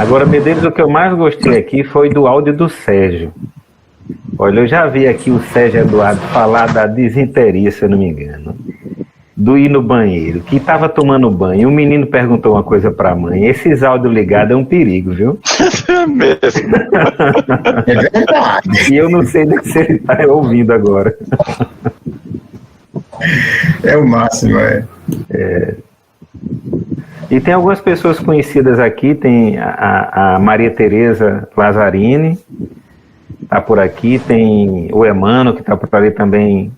Agora, Medeiros, o que eu mais gostei aqui foi do áudio do Sérgio. Olha, eu já vi aqui o Sérgio Eduardo falar da disenteria, se eu não me engano, do ir no banheiro, que estava tomando banho, e o menino perguntou uma coisa para a mãe. Esses áudios ligados é um perigo, viu? É mesmo. É verdade. E eu não sei nem se ele está ouvindo agora. É o máximo, E tem algumas pessoas conhecidas aqui, tem a Maria Tereza Lazzarini, está por aqui, tem o Emmanuel, que está por ali também,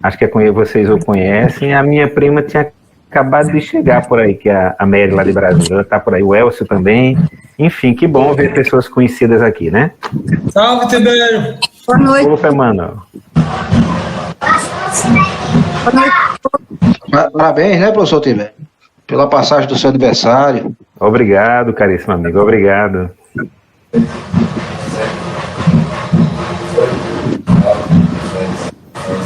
acho que vocês o conhecem. A minha prima tinha acabado de chegar por aí, que é a Mary lá de Brasília, ela está por aí, o Elcio também. Enfim, que bom ver pessoas conhecidas aqui, né? Salve, Tibério! Boa noite. Opa, Emmanuel. Boa noite. Parabéns, né, professor Tibério? Pela passagem do seu aniversário. Obrigado, caríssimo amigo, obrigado.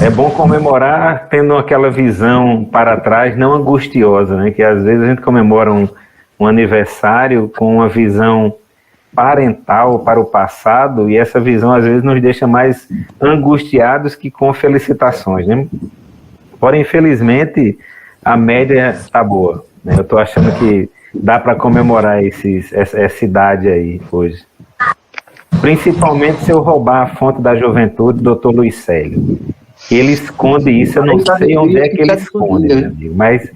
É bom comemorar tendo aquela visão para trás, não angustiosa, né? Que às vezes a gente comemora um aniversário com uma visão parental para o passado, e essa visão às vezes nos deixa mais angustiados que com felicitações, né? Porém, infelizmente, a média está boa, né? Eu estou achando que dá para comemorar essa idade aí hoje. Principalmente se eu roubar a fonte da juventude, Dr. Luiz Célio. Ele esconde isso, eu não sei onde é que ele esconde, meu amigo, mas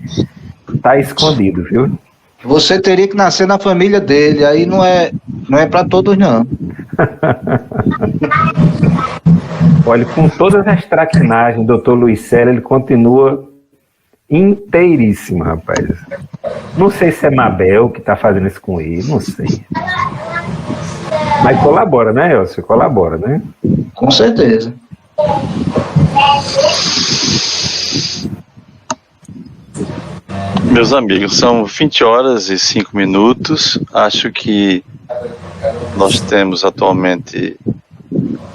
está escondido, viu? Você teria que nascer na família dele, aí não é para todos, não. Olha, com todas as traquinagens, Dr. Luiz Célio, ele continua inteiríssimo, rapaz. Não sei se é Mabel que está fazendo isso com ele, não sei. Mas colabora, né, Elcio? Colabora, né? Com certeza. Meus amigos, são 20 horas e 5 minutos. Acho que nós temos atualmente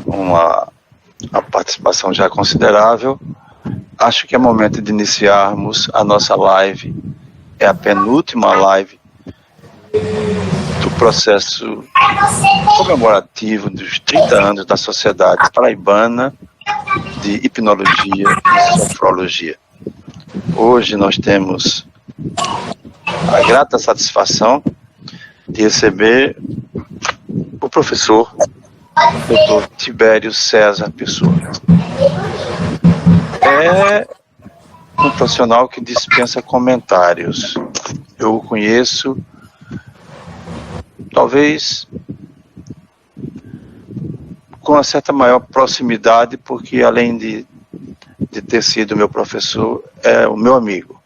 uma participação já considerável. Acho que é momento de iniciarmos a nossa live. É a penúltima live do processo comemorativo dos 30 anos da Sociedade Paraibana de Hipnologia e Sofrologia. Hoje nós temos a grata satisfação de receber o professor Dr. Tibério César Pessoa. É um profissional que dispensa comentários. Eu o conheço, talvez com uma certa maior proximidade, porque além de ter sido meu professor, é o meu amigo.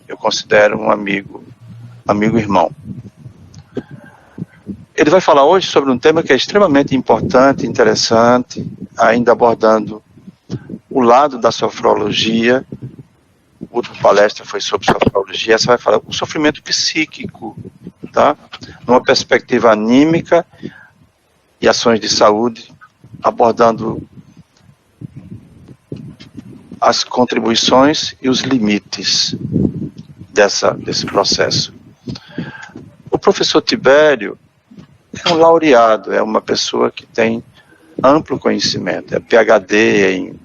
Eu considero um amigo irmão. Ele vai falar hoje sobre um tema que é extremamente importante, interessante, ainda abordando o lado da sofrologia. A última palestra foi sobre sofrologia, essa vai falar o sofrimento psíquico, tá? Numa perspectiva anímica e ações de saúde, abordando as contribuições e os limites desse processo. O professor Tibério é um laureado, é uma pessoa que tem amplo conhecimento, é PhD em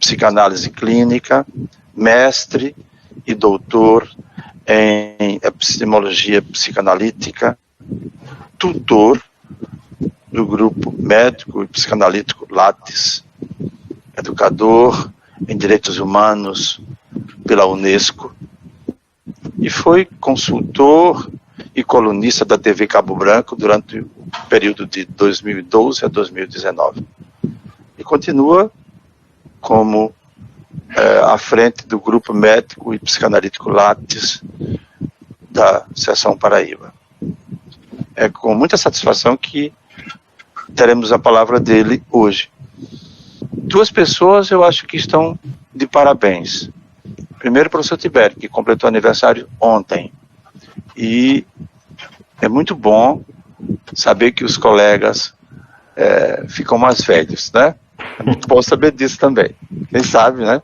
psicanálise clínica, mestre e doutor em epistemologia psicanalítica, tutor do grupo médico e psicanalítico Lattes, educador em direitos humanos pela Unesco, e foi consultor e colunista da TV Cabo Branco durante o período de 2012 a 2019. E continua como à frente do grupo médico e psicanalítico Lattes da Seção Paraíba. É com muita satisfação que teremos a palavra dele hoje. Duas pessoas eu acho que estão de parabéns. Primeiro, o professor Tibério, que completou aniversário ontem. E é muito bom saber que os colegas ficam mais velhos, né? É muito bom saber disso também. Quem sabe, né?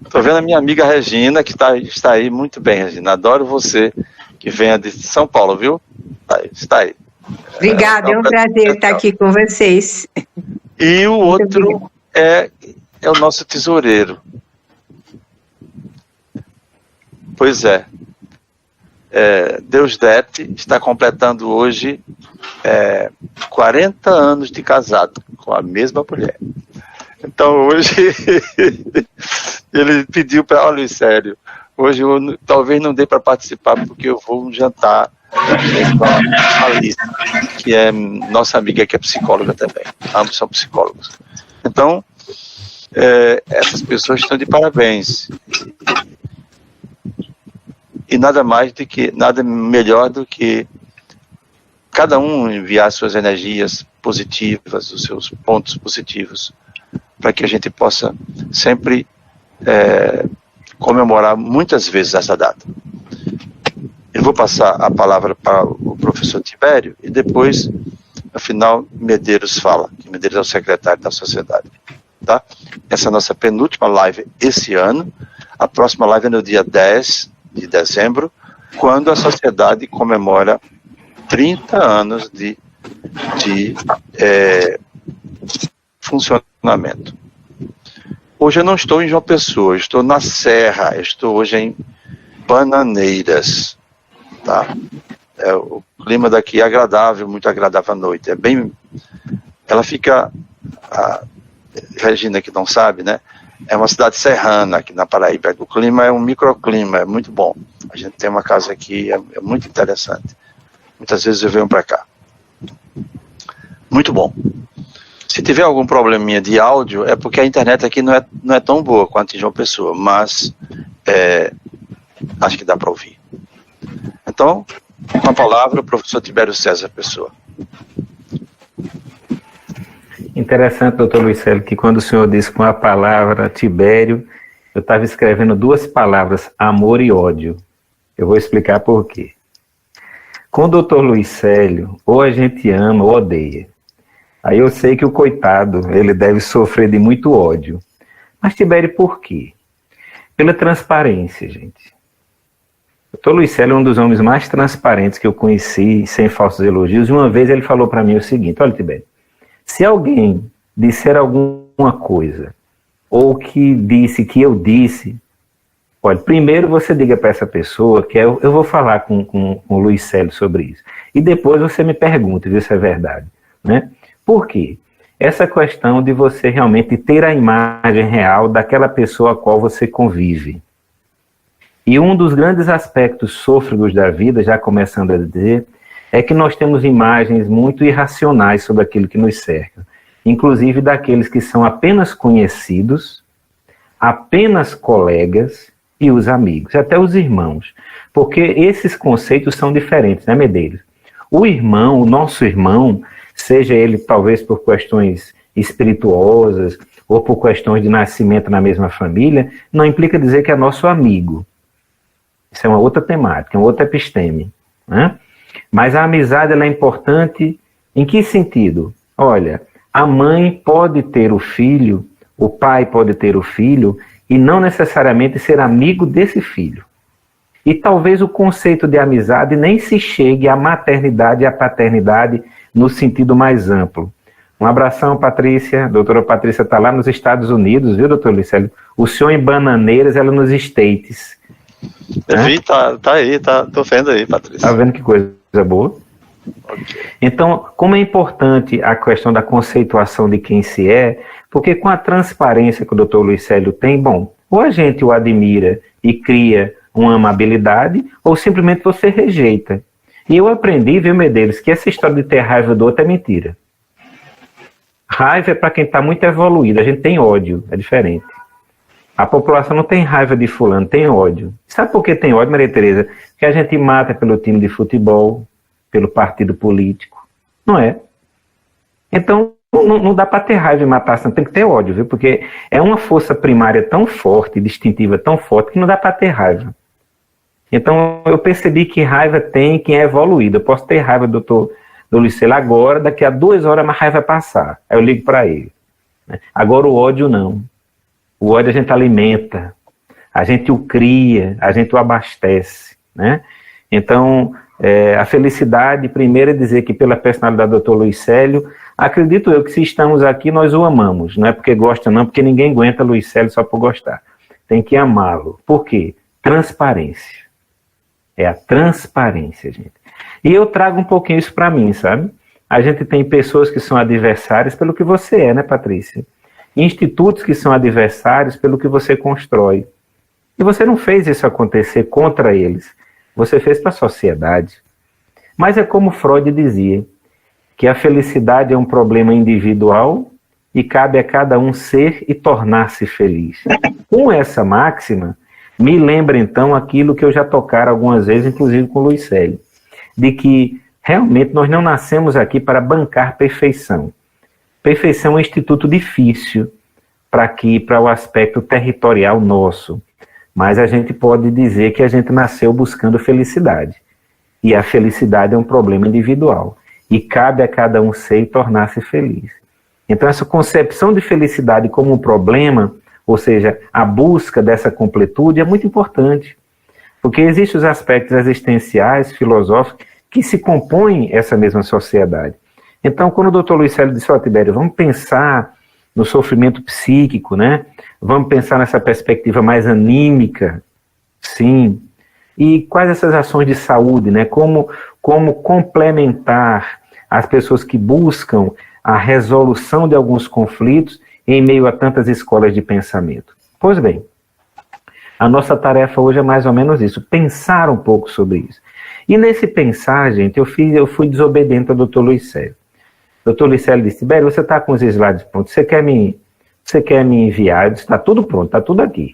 Estou vendo a minha amiga Regina, que está aí muito bem, Regina. Adoro você que venha de São Paulo, viu? Está aí. Obrigada, é um prazer estar aqui com vocês. E o outro é o nosso tesoureiro. Pois é. Deusdete está completando hoje 40 anos de casado com a mesma mulher. Então hoje ele pediu para, olha, sério, hoje eu talvez não dê para participar porque eu vou jantar com a Alice, que é nossa amiga, que é psicóloga também. Ambos são psicólogos. Então, essas pessoas estão de parabéns. E nada melhor do que cada um enviar suas energias positivas, os seus pontos positivos, para que a gente possa sempre comemorar muitas vezes essa data. Eu vou passar a palavra para o professor Tibério e depois, no final, Medeiros fala, que Medeiros é o secretário da sociedade. Tá? Essa é a nossa penúltima live esse ano. A próxima live é no dia 10 de dezembro, quando a sociedade comemora 30 anos de funcionamento. Hoje eu não estou em João Pessoa, eu estou na Serra, eu estou hoje em Bananeiras, tá? O clima daqui é agradável, muito agradável à noite, ela fica, Regina que não sabe, né? É uma cidade serrana aqui na Paraíba, o clima é um microclima, é muito bom, a gente tem uma casa aqui, é muito interessante, muitas vezes eu venho para cá, muito bom. Se tiver algum probleminha de áudio, é porque a internet aqui não é tão boa quanto em João Pessoa, mas acho que dá para ouvir. Então, com a palavra, o professor Tibério César Pessoa. Interessante, doutor Luiz Célio, que quando o senhor disse com a palavra Tibério, eu estava escrevendo duas palavras, amor e ódio. Eu vou explicar por quê. Com o doutor Luiz Célio, ou a gente ama ou odeia. Aí eu sei que o coitado, ele deve sofrer de muito ódio. Mas Tibério, por quê? Pela transparência, gente. O doutor Luiz Célio é um dos homens mais transparentes que eu conheci, sem falsos elogios, e uma vez ele falou para mim o seguinte, olha, Tibério, se alguém disser alguma coisa, ou que disse que eu disse, olha, primeiro você diga para essa pessoa que eu vou falar com o Luiz Célio sobre isso. E depois você me pergunta se isso é verdade, né? Por quê? Essa questão de você realmente ter a imagem real daquela pessoa a qual você convive. E um dos grandes aspectos sôfregos da vida, já começando a dizer, é que nós temos imagens muito irracionais sobre aquilo que nos cerca. Inclusive daqueles que são apenas conhecidos, apenas colegas e os amigos, até os irmãos. Porque esses conceitos são diferentes, né, Medeiros? O irmão, o nosso irmão, seja ele talvez por questões espirituosas ou por questões de nascimento na mesma família, não implica dizer que é nosso amigo. Isso é uma outra temática, é uma outra episteme, né? Mas a amizade ela é importante em que sentido? Olha, a mãe pode ter o filho, o pai pode ter o filho e não necessariamente ser amigo desse filho. E talvez o conceito de amizade nem se chegue à maternidade e à paternidade no sentido mais amplo. Um abração, Patrícia. A doutora Patrícia está lá nos Estados Unidos, viu, doutor Luiz Célio? O senhor em Bananeiras, ela nos States. Eu vi, tá aí, tô vendo aí, Patrícia. Tá vendo que coisa boa? Okay. Então, como é importante a questão da conceituação de quem se é, porque com a transparência que o doutor Luiz Célio tem, bom, ou a gente o admira e cria uma amabilidade, ou simplesmente você rejeita. E eu aprendi, viu, Medeiros, que essa história de ter raiva do outro é mentira. Raiva é para quem está muito evoluído, a gente tem ódio, é diferente. A população não tem raiva de fulano, tem ódio. Sabe por que tem ódio, Maria Tereza? Porque a gente mata pelo time de futebol, pelo partido político, não é? Então, não dá para ter raiva e matar, não tem que ter ódio, viu? Porque é uma força primária tão forte, distintiva tão forte, que não dá para ter raiva. Então, eu percebi que raiva tem quem é evoluído. Eu posso ter raiva do Luiz Célio agora, daqui a 2 horas a raiva vai passar. Aí eu ligo para ele. Agora o ódio não. O ódio a gente alimenta, a gente o cria, a gente o abastece, né? Então, a felicidade, primeiro, é dizer que pela personalidade do Dr. Luiz Célio, acredito eu que se estamos aqui, nós o amamos. Não é porque gosta, não, porque ninguém aguenta Luiz Célio só por gostar. Tem que amá-lo. Por quê? Transparência. É a transparência, gente. E eu trago um pouquinho isso para mim, sabe? A gente tem pessoas que são adversárias pelo que você é, né, Patrícia? Institutos que são adversários pelo que você constrói. E você não fez isso acontecer contra eles. Você fez para a sociedade. Mas é como Freud dizia, que a felicidade é um problema individual e cabe a cada um ser e tornar-se feliz. Com essa máxima, me lembra então aquilo que eu já tocara algumas vezes, inclusive com o Luiz Célio, de que realmente nós não nascemos aqui para bancar perfeição. Perfeição é um instituto difícil para o aspecto territorial nosso, mas a gente pode dizer que a gente nasceu buscando felicidade. E a felicidade é um problema individual. E cabe a cada um ser e tornar-se feliz. Então essa concepção de felicidade como um problema, ou seja, a busca dessa completude é muito importante. Porque existem os aspectos existenciais, filosóficos, que se compõem essa mesma sociedade. Então, quando o Dr. Luiz Célio disse, Tibério, vamos pensar no sofrimento psíquico, né? Vamos pensar nessa perspectiva mais anímica, sim. E quais essas ações de saúde, né? Como complementar as pessoas que buscam a resolução de alguns conflitos em meio a tantas escolas de pensamento. Pois bem, a nossa tarefa hoje é mais ou menos isso, pensar um pouco sobre isso. E nesse pensar, gente, eu fui desobediente ao Dr. Luiz Célio. O Dr. Luiz Célio disse, Tibério, você está com os slides prontos, você quer me enviar? Eu disse, está tudo pronto, está tudo aqui.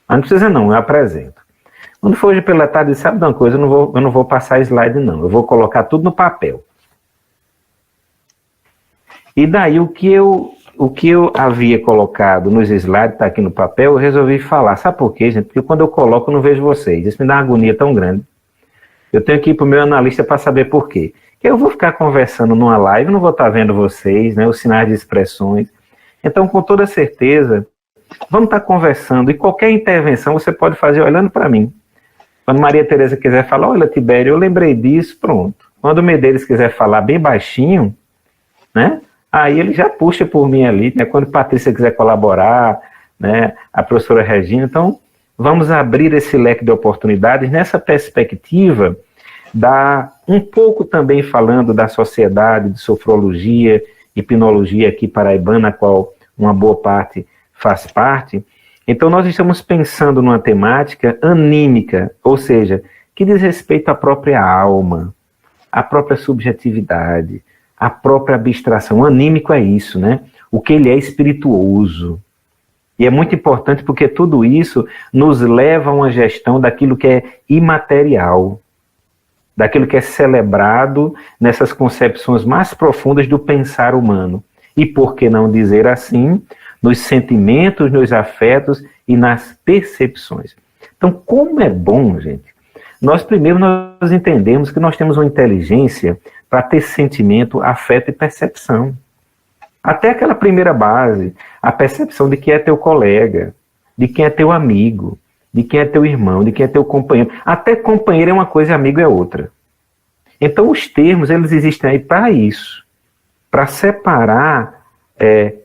Mas não precisa não, eu apresento. Quando for hoje pela tarde, sabe de uma coisa, eu não vou passar slide não, eu vou colocar tudo no papel. E daí o que eu havia colocado nos slides, está aqui no papel, eu resolvi falar. Sabe por quê, gente? Porque quando eu coloco, eu não vejo vocês. Isso me dá uma agonia tão grande. Eu tenho que ir para o meu analista para saber por quê. Porque eu vou ficar conversando numa live, não vou estar vendo vocês, né, os sinais de expressões. Então, com toda certeza, vamos estar conversando. E qualquer intervenção você pode fazer olhando para mim. Quando Maria Tereza quiser falar, olha, Tibério, eu lembrei disso, pronto. Quando o Medeiros quiser falar bem baixinho, né? Aí ele já puxa por mim ali, né? Quando a Patrícia quiser colaborar, né? A professora Regina. Então, vamos abrir esse leque de oportunidades nessa perspectiva um pouco também falando da sociedade de sofrologia, hipnologia aqui paraibana, a qual uma boa parte faz parte. Então, nós estamos pensando numa temática anímica, ou seja, que diz respeito à própria alma, à própria subjetividade, a própria abstração. O anímico é isso, né? O que ele é espirituoso. E é muito importante porque tudo isso nos leva a uma gestão daquilo que é imaterial, daquilo que é celebrado nessas concepções mais profundas do pensar humano. E por que não dizer assim, nos sentimentos, nos afetos e nas percepções. Então, como é bom, gente, nós entendemos que nós temos uma inteligência para ter sentimento, afeto e percepção. Até aquela primeira base, a percepção de quem é teu colega, de quem é teu amigo, de quem é teu irmão, de quem é teu companheiro. Até companheiro é uma coisa e amigo é outra. Então os termos, eles existem aí para isso, para separar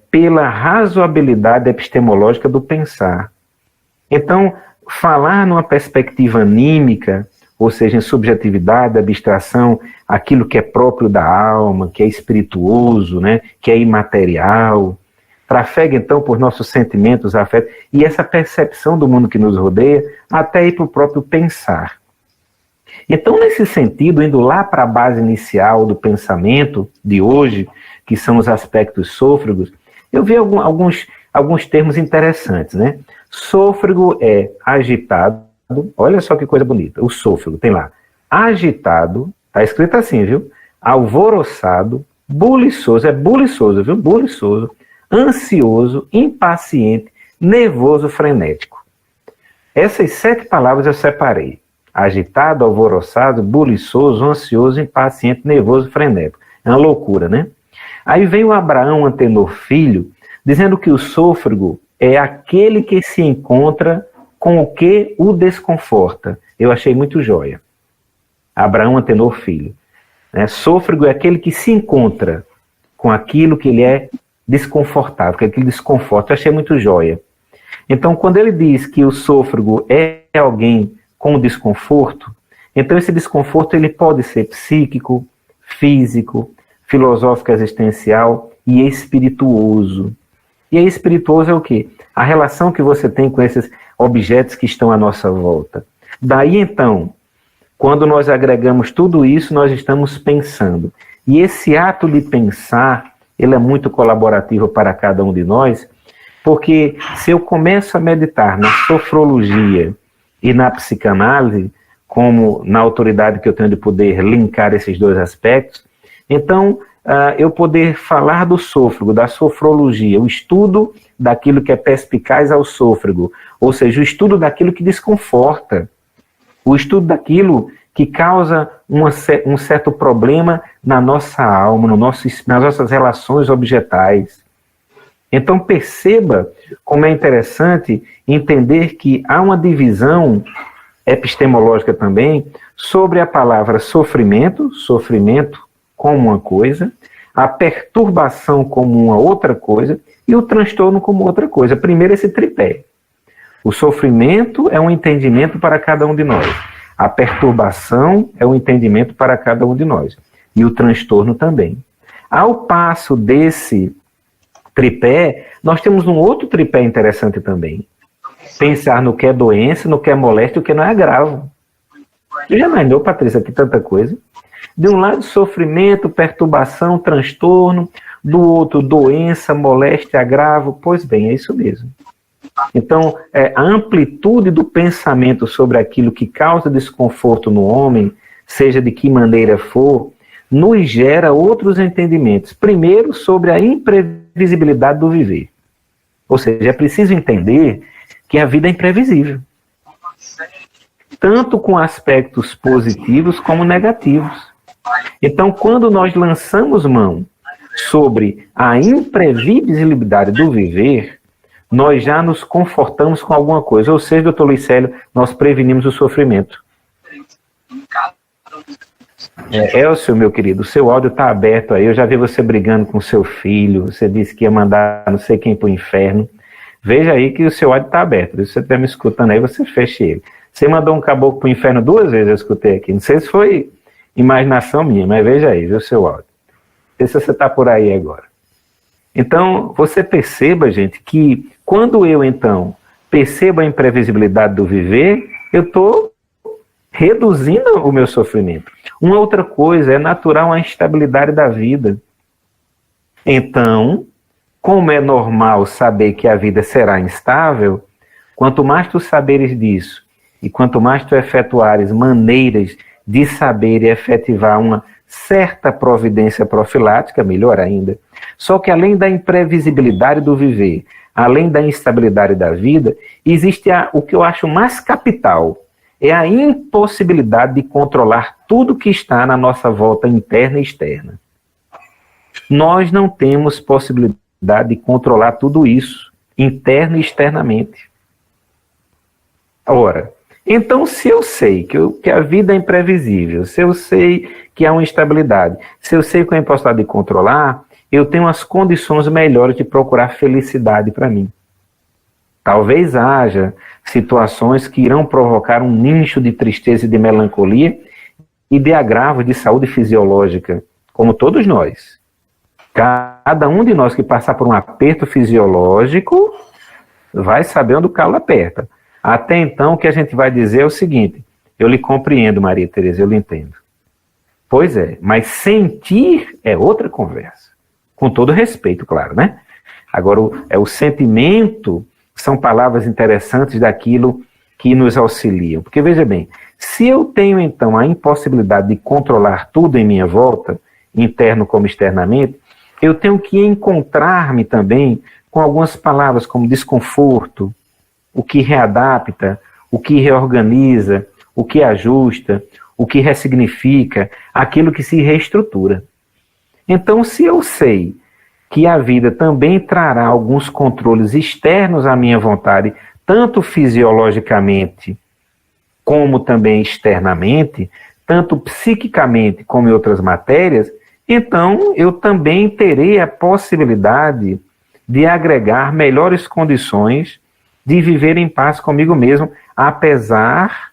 pela razoabilidade epistemológica do pensar. Então, falar numa perspectiva anímica, ou seja, em subjetividade, abstração, aquilo que é próprio da alma, que é espirituoso, né, que é imaterial, trafega então por nossos sentimentos, afetos, e essa percepção do mundo que nos rodeia, até ir para o próprio pensar. Então, nesse sentido, indo lá para a base inicial do pensamento de hoje, que são os aspectos sôfregos, eu vi alguns termos interessantes, né? Sôfrego é agitado, olha só que coisa bonita, o sôfrego, tem lá, agitado, tá escrito assim, viu? Alvoroçado, buliçoso, é buliçoso, viu? Buliçoso, ansioso, impaciente, nervoso, frenético. Essas 7 palavras eu separei. Agitado, alvoroçado, buliçoso, ansioso, impaciente, nervoso, frenético. É uma loucura, né? Aí vem o Abraão Antenor Filho, dizendo que o sôfrego é aquele que se encontra com o que o desconforta. Eu achei muito joia. Abraão Antenor Filho. Né? Sôfrego é aquele que se encontra com aquilo que ele é desconfortável, que aquele desconforto. Eu achei muito joia. Então, quando ele diz que o sôfrego é alguém com desconforto, então esse desconforto ele pode ser psíquico, físico, filosófico existencial e espirituoso. E aí espirituoso é o quê? A relação que você tem com esses objetos que estão à nossa volta. Daí então, quando nós agregamos tudo isso, nós estamos pensando. E esse ato de pensar, ele é muito colaborativo para cada um de nós, porque se eu começo a meditar na sofrologia e na psicanálise, como na autoridade que eu tenho de poder linkar esses dois aspectos, então eu poder falar do sôfrego, da sofrologia, o estudo daquilo que é perspicaz ao sôfrego, ou seja, o estudo daquilo que desconforta, o estudo daquilo que causa um certo problema na nossa alma, nas nossas relações objetais. Então perceba como é interessante entender que há uma divisão epistemológica também sobre a palavra sofrimento, sofrimento como uma coisa, a perturbação como uma outra coisa e o transtorno como outra coisa. Primeiro esse tripé. O sofrimento é um entendimento para cada um de nós. A perturbação é um entendimento para cada um de nós. E o transtorno também. Ao passo desse tripé, nós temos um outro tripé interessante também. Pensar no que é doença, no que é moléstia e o que não é agravo. Você já imaginou, Patrícia, que tanta coisa? De um lado, sofrimento, perturbação, transtorno. Do outro, doença, moléstia, agravo. Pois bem, é isso mesmo. Então, a amplitude do pensamento sobre aquilo que causa desconforto no homem, seja de que maneira for, nos gera outros entendimentos. Primeiro, sobre a imprevisibilidade do viver. Ou seja, é preciso entender que a vida é imprevisível. Tanto com aspectos positivos como negativos. Então, quando nós lançamos mão sobre a imprevisibilidade do viver, nós já nos confortamos com alguma coisa. Ou seja, doutor Luiz Célio, nós prevenimos o sofrimento. Elcio, meu querido, o seu áudio está aberto aí. Eu já vi você brigando com seu filho. Você disse que ia mandar não sei quem para o inferno. Veja aí que o seu áudio está aberto. Se você estiver me escutando aí, você feche ele. Você mandou um caboclo para o inferno 2 vezes, eu escutei aqui. Não sei se foi imaginação minha, mas veja aí, viu, seu áudio. Não sei se você está por aí agora. Então, você perceba, gente, que quando eu, então, percebo a imprevisibilidade do viver, eu estou reduzindo o meu sofrimento. Uma outra coisa é natural a instabilidade da vida. Então, como é normal saber que a vida será instável, quanto mais tu saberes disso, e quanto mais tu efetuares maneiras de saber e efetivar uma certa providência profilática, melhor ainda. Só que além da imprevisibilidade do viver, além da instabilidade da vida, existe o que eu acho mais capital, é a impossibilidade de controlar tudo que está na nossa volta interna e externa. Nós não temos possibilidade de controlar tudo isso, interno e externamente. Ora, então se eu sei que a vida é imprevisível, se eu sei que há uma instabilidade, se eu sei que eu posso de controlar, eu tenho as condições melhores de procurar felicidade para mim. Talvez haja situações que irão provocar um nicho de tristeza e de melancolia e de agravo de saúde fisiológica, como todos nós. Cada um de nós que passar por um aperto fisiológico vai saber onde o calo aperta. Até então, o que a gente vai dizer é o seguinte: eu lhe compreendo, Maria Tereza, eu lhe entendo. Pois é, mas sentir é outra conversa. Com todo respeito, claro, né? Agora, o sentimento são palavras interessantes daquilo que nos auxiliam. Porque, veja bem, se eu tenho, então, a impossibilidade de controlar tudo em minha volta, interno como externamente, eu tenho que encontrar-me também com algumas palavras como desconforto, o que readapta, o que reorganiza, o que ajusta, o que ressignifica, aquilo que se reestrutura. Então, se eu sei que a vida também trará alguns controles externos à minha vontade, tanto fisiologicamente como também externamente, tanto psiquicamente como em outras matérias, então eu também terei a possibilidade de agregar melhores condições de viver em paz comigo mesmo, apesar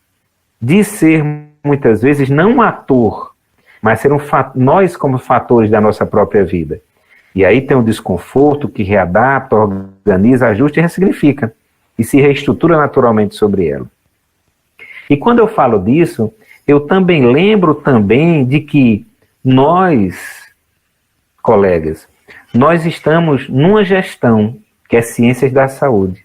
de ser muitas vezes não um ator, mas ser nós como fatores da nossa própria vida. E aí tem um desconforto que readapta, organiza, ajusta e ressignifica, e se reestrutura naturalmente sobre ela. E quando eu falo disso, eu também lembro também de que nós, colegas, nós estamos numa gestão que é Ciências da Saúde.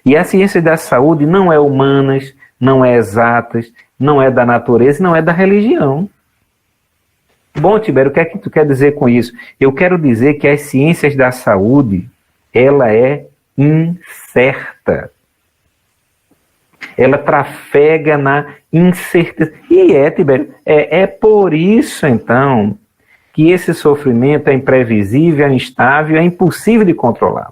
E a Ciência da Saúde não é humanas, não é exatas, não é da natureza, não é da religião. Bom, Tibério, o que é que tu quer dizer com isso? Eu quero dizer que as Ciências da Saúde, ela é incerta. Ela trafega na incerteza. E Tibério, é por isso, então, que esse sofrimento é imprevisível, é instável, é impossível de controlar.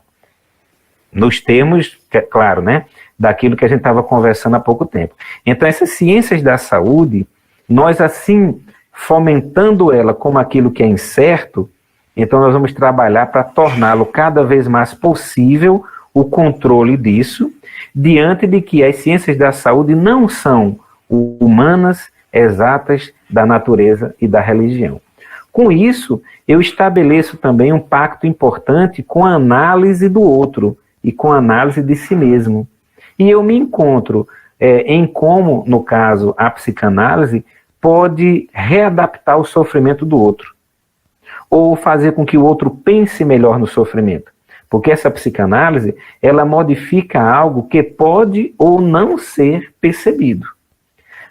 Nos termos, claro, né, daquilo que a gente estava conversando há pouco tempo. Então, essas ciências da saúde, nós assim, fomentando ela como aquilo que é incerto, então nós vamos trabalhar para torná-lo cada vez mais possível o controle disso, diante de que as ciências da saúde não são humanas, exatas, da natureza e da religião. Com isso, eu estabeleço também um pacto importante com a análise do outro e com a análise de si mesmo. E eu me encontro em como, no caso, a psicanálise pode readaptar o sofrimento do outro, ou fazer com que o outro pense melhor no sofrimento. Porque essa psicanálise, ela modifica algo que pode ou não ser percebido.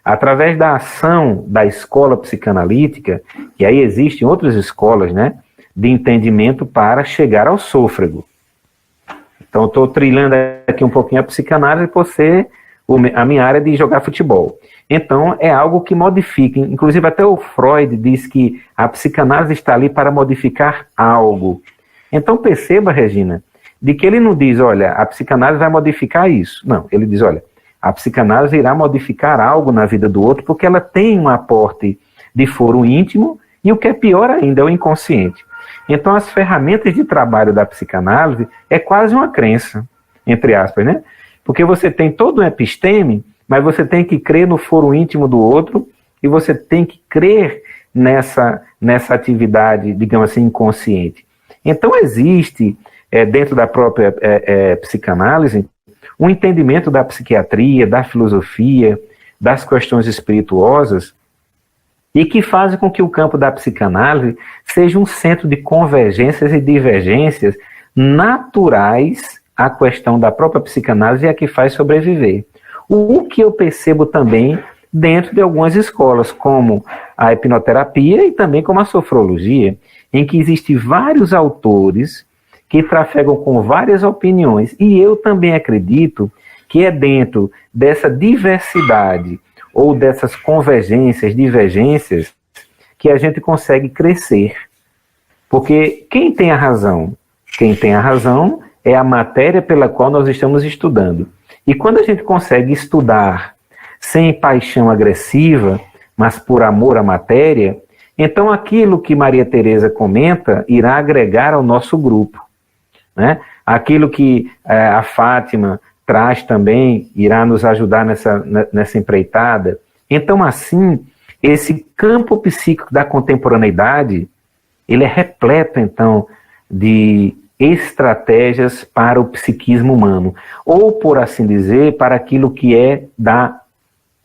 Através da ação da escola psicanalítica, e aí existem outras escolas, né, de entendimento para chegar ao sôfrego. Então, eu estou trilhando aqui um pouquinho a psicanálise por ser a minha área de jogar futebol. Então, é algo que modifica. Inclusive, até o Freud diz que a psicanálise está ali para modificar algo. Então, perceba, Regina, de que ele não diz, olha, a psicanálise vai modificar isso. Não, ele diz, olha, a psicanálise irá modificar algo na vida do outro porque ela tem um aporte de foro íntimo e o que é pior ainda é o inconsciente. Então, as ferramentas de trabalho da psicanálise é quase uma crença, entre aspas, né? Porque você tem todo um episteme, mas você tem que crer no foro íntimo do outro e você tem que crer nessa atividade, digamos assim, inconsciente. Então, existe, dentro da própria psicanálise, um entendimento da psiquiatria, da filosofia, das questões espirituosas, e que fazem com que o campo da psicanálise seja um centro de convergências e divergências naturais à questão da própria psicanálise e a que faz sobreviver. O que eu percebo também dentro de algumas escolas, como a hipnoterapia e também como a sofrologia, em que existem vários autores que trafegam com várias opiniões, e eu também acredito que é dentro dessa diversidade ou dessas convergências, divergências, que a gente consegue crescer. Porque quem tem a razão? Quem tem a razão é a matéria pela qual nós estamos estudando. E quando a gente consegue estudar sem paixão agressiva, mas por amor à matéria, então aquilo que Maria Teresa comenta irá agregar ao nosso grupo, né? Aquilo que a Fátima traz também irá nos ajudar nessa empreitada. Então, assim, esse campo psíquico da contemporaneidade, ele é repleto, então, de estratégias para o psiquismo humano, ou, por assim dizer, para aquilo que é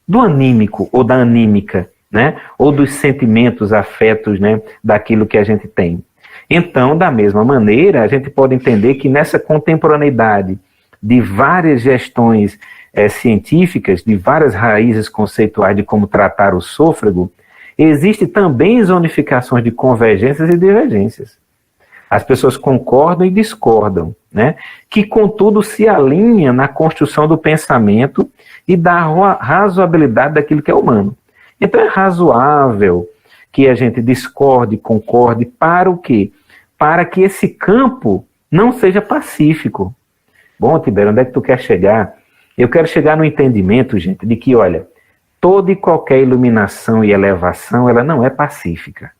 do anímico ou da anímica, né? Ou dos sentimentos, afetos, né? Daquilo que a gente tem. Então, da mesma maneira, a gente pode entender que nessa contemporaneidade de várias gestões científicas, de várias raízes conceituais de como tratar o sôfrego, existe também zonificações de convergências e divergências. As pessoas concordam e discordam, né? Que, contudo, se alinha na construção do pensamento e da razoabilidade daquilo que é humano. Então, é razoável que a gente discorde, concorde, para o quê? Para que esse campo não seja pacífico. Bom, Tibério, onde é que tu quer chegar? Eu quero chegar no entendimento, gente, de que, olha, toda e qualquer iluminação e elevação, ela não é pacífica.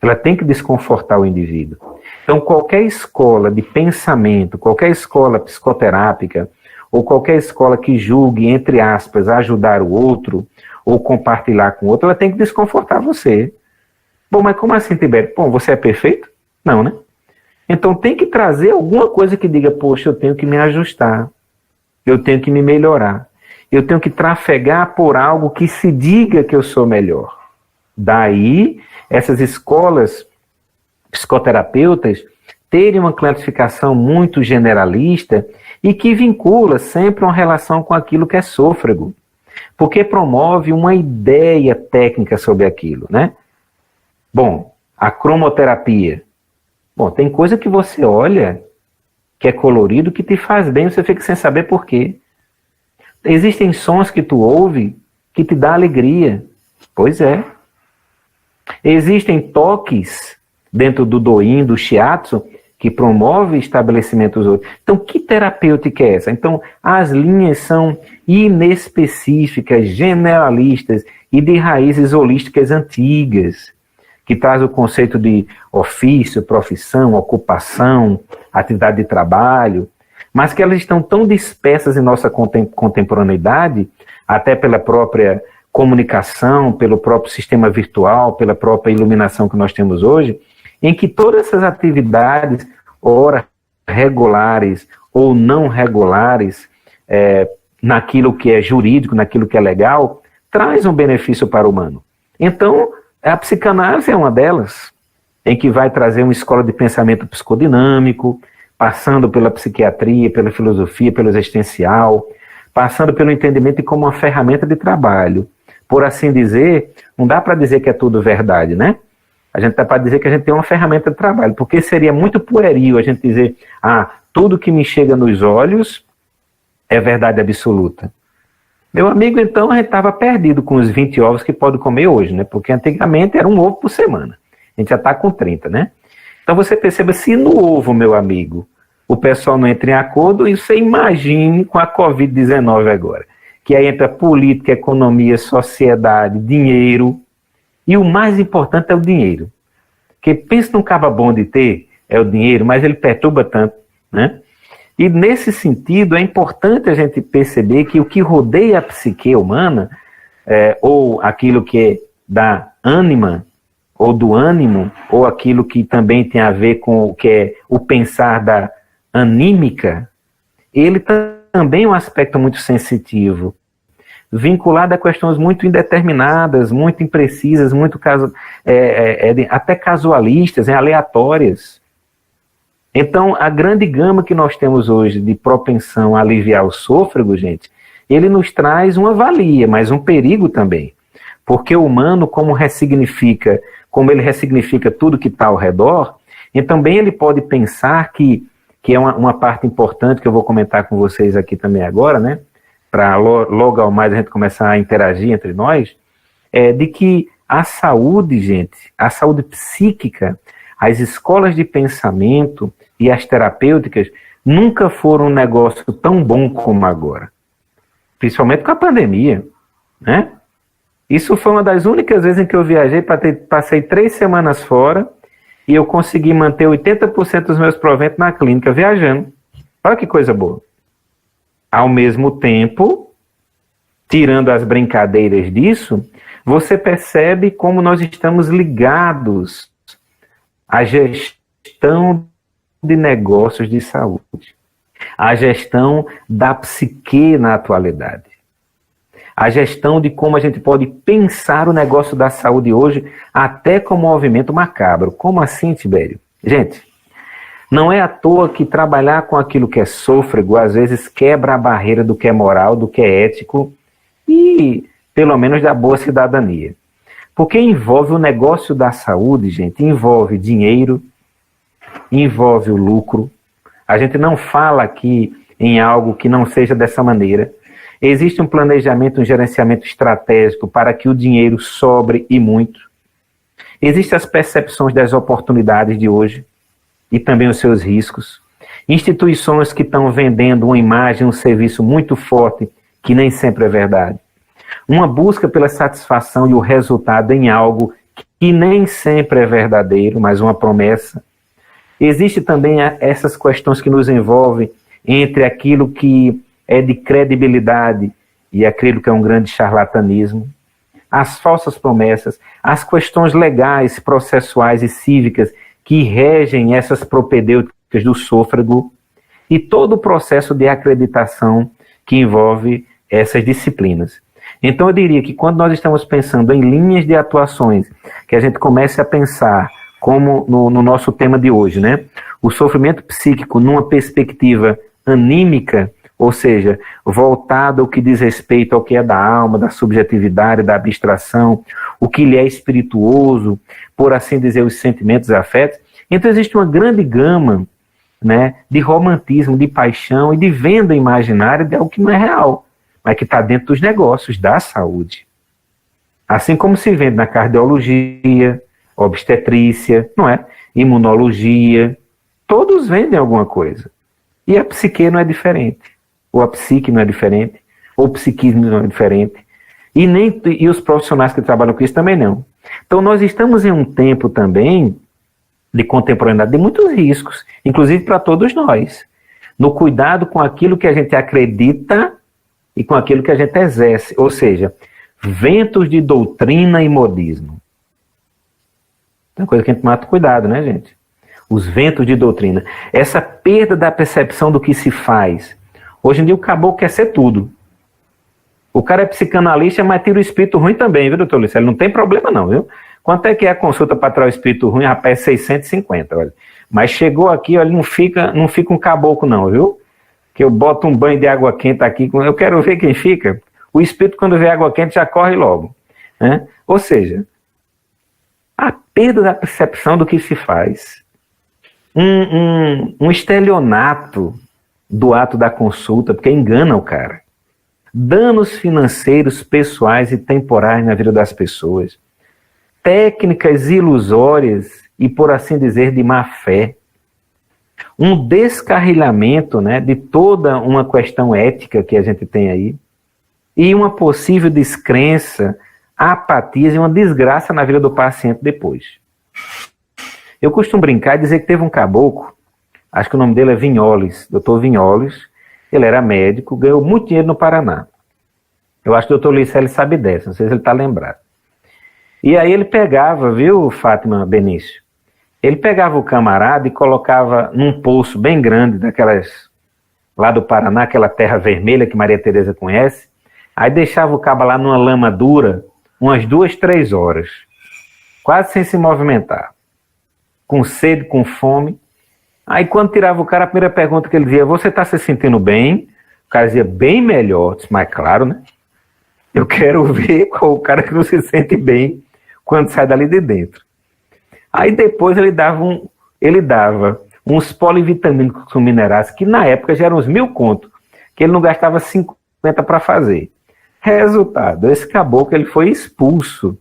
Ela tem que desconfortar o indivíduo. Então, qualquer escola de pensamento, qualquer escola psicoterápica, ou qualquer escola que julgue, entre aspas, ajudar o outro, ou compartilhar com o outro, ela tem que desconfortar você. Bom, mas como assim, Tibério? Bom, você é perfeito? Não, né? Então tem que trazer alguma coisa que diga, poxa, eu tenho que me ajustar, eu tenho que me melhorar, eu tenho que trafegar por algo que se diga que eu sou melhor. Daí, essas escolas psicoterapeutas terem uma classificação muito generalista e que vincula sempre uma relação com aquilo que é sôfrego, porque promove uma ideia técnica sobre aquilo, né? Bom, a cromoterapia. Bom, tem coisa que você olha, que é colorido, que te faz bem, você fica sem saber por quê. Existem sons que tu ouve que te dá alegria. Pois é. Existem toques dentro do doin, do shiatsu, que promove estabelecimento. Então, que terapêutica é essa? Então, as linhas são inespecíficas, generalistas e de raízes holísticas antigas, que traz o conceito de ofício, profissão, ocupação, atividade de trabalho, mas que elas estão tão dispersas em nossa contemporaneidade, até pela própria comunicação, pelo próprio sistema virtual, pela própria iluminação que nós temos hoje, em que todas essas atividades, ora regulares ou não regulares, naquilo que é jurídico, naquilo que é legal, traz um benefício para o humano. Então, a psicanálise é uma delas, em que vai trazer uma escola de pensamento psicodinâmico, passando pela psiquiatria, pela filosofia, pelo existencial, passando pelo entendimento como uma ferramenta de trabalho. Por assim dizer, não dá para dizer que é tudo verdade, né? A gente dá para dizer que a gente tem uma ferramenta de trabalho, porque seria muito pueril a gente dizer, tudo que me chega nos olhos é verdade absoluta. Meu amigo, então, a gente estava perdido com os 20 ovos que pode comer hoje, né? Porque antigamente era um ovo por semana. A gente já está com 30, né? Então você perceba, se no ovo, meu amigo, o pessoal não entra em acordo, e você imagine com a Covid-19 agora. Que aí entra política, economia, sociedade, dinheiro. E o mais importante é o dinheiro. Porque pensa num caba bom de ter, é o dinheiro, mas ele perturba tanto, né? E nesse sentido, é importante a gente perceber que o que rodeia a psique humana, ou aquilo que é da ânima, ou do ânimo, ou aquilo que também tem a ver com o que é o pensar da anímica, ele também é um aspecto muito sensitivo, vinculado a questões muito indeterminadas, muito imprecisas, muito até casualistas, aleatórias. Então, a grande gama que nós temos hoje de propensão a aliviar o sôfrego, gente, ele nos traz uma valia, mas um perigo também. Porque o humano, como ele ressignifica tudo que está ao redor, e também ele pode pensar que é uma parte importante que eu vou comentar com vocês aqui também agora, né? Para logo ao mais a gente começar a interagir entre nós, de que a saúde, gente, a saúde psíquica, as escolas de pensamento e as terapêuticas nunca foram um negócio tão bom como agora. Principalmente com a pandemia, né? Isso foi uma das únicas vezes em que eu viajei, passei 3 semanas fora e eu consegui manter 80% dos meus proventos na clínica viajando. Olha que coisa boa. Ao mesmo tempo, tirando as brincadeiras disso, você percebe como nós estamos ligados à gestão de negócios de saúde, à gestão da psique na atualidade, a gestão de como a gente pode pensar o negócio da saúde hoje até como um movimento macabro. Como assim, Tibério? Gente, não é à toa que trabalhar com aquilo que é sôfrego às vezes quebra a barreira do que é moral, do que é ético e, pelo menos, da boa cidadania. Porque envolve o negócio da saúde, gente, envolve dinheiro, envolve o lucro. A gente não fala aqui em algo que não seja dessa maneira. Existe um planejamento, um gerenciamento estratégico para que o dinheiro sobre e muito. Existem as percepções das oportunidades de hoje e também os seus riscos. Instituições que estão vendendo uma imagem, um serviço muito forte, que nem sempre é verdade. uma busca pela satisfação e o resultado em algo que nem sempre é verdadeiro, mas uma promessa. Existe também essas questões que nos envolvem entre aquilo que é de credibilidade e aquilo que é um grande charlatanismo, as falsas promessas, as questões legais, processuais e cívicas que regem essas propedêuticas do sôfrego e todo o processo de acreditação que envolve essas disciplinas. Então eu diria que quando nós estamos pensando em linhas de atuações, que a gente comece a pensar como no nosso tema de hoje, né? O sofrimento psíquico numa perspectiva anímica, ou seja, voltado ao que diz respeito ao que é da alma, da subjetividade, da abstração, o que lhe é espirituoso, por assim dizer, os sentimentos e afetos. Então existe uma grande gama, né, de romantismo, de paixão e de venda imaginária de algo que não é real, mas que está dentro dos negócios da saúde. Assim como se vende na cardiologia, obstetrícia, não é? Imunologia, todos vendem alguma coisa. E a psique não é diferente, ou a psique não é diferente, ou o psiquismo não é diferente, e os profissionais que trabalham com isso também não. Então nós estamos em um tempo também de contemporaneidade de muitos riscos, inclusive para todos nós, no cuidado com aquilo que a gente acredita e com aquilo que a gente exerce, ou seja, ventos de doutrina e modismo. É uma coisa que a gente mata cuidado, né, gente? Os ventos de doutrina. Essa perda da percepção do que se faz. Hoje em dia o caboclo quer ser tudo. O cara é psicanalista, mas tira o espírito ruim também, viu, doutor Luiz? Ele não tem problema não, viu? Quanto é que é a consulta para tirar o espírito ruim? Rapaz, é 650, olha. Mas chegou aqui, olha, não fica um caboclo não, viu? Que eu boto um banho de água quente aqui, eu quero ver quem fica. O espírito, quando vê água quente, já corre logo. Né? Ou seja, a perda da percepção do que se faz. Um estelionato do ato da consulta, porque engana o cara. Danos financeiros, pessoais e temporais na vida das pessoas. Técnicas ilusórias e, por assim dizer, de má fé. Um descarrilhamento, né, de toda uma questão ética que a gente tem aí. E uma possível descrença, apatia e uma desgraça na vida do paciente depois. Eu costumo brincar e dizer que teve um caboclo, acho que o nome dele é Vinholes, doutor Vinholes, ele era médico, ganhou muito dinheiro no Paraná. Eu acho que o doutor Luiz sabe dessa, não sei se ele está lembrado. E aí ele pegava, viu, Fátima Benício? Ele pegava o camarada e colocava num poço bem grande, daquelas, lá do Paraná, aquela terra vermelha que Maria Tereza conhece, aí deixava o cabo lá numa lama dura, umas 2, 3 horas, quase sem se movimentar, com sede, com fome. Aí quando tirava o cara, a primeira pergunta que ele dizia, você está se sentindo bem? O cara dizia, bem melhor. Disse, mas claro, né? Eu quero ver qual o cara que não se sente bem quando sai dali de dentro. Aí depois ele dava uns polivitamínicos com minerais, que na época já eram uns 1.000 conto, que ele não gastava 50 para fazer. Resultado, esse caboclo ele foi expulso,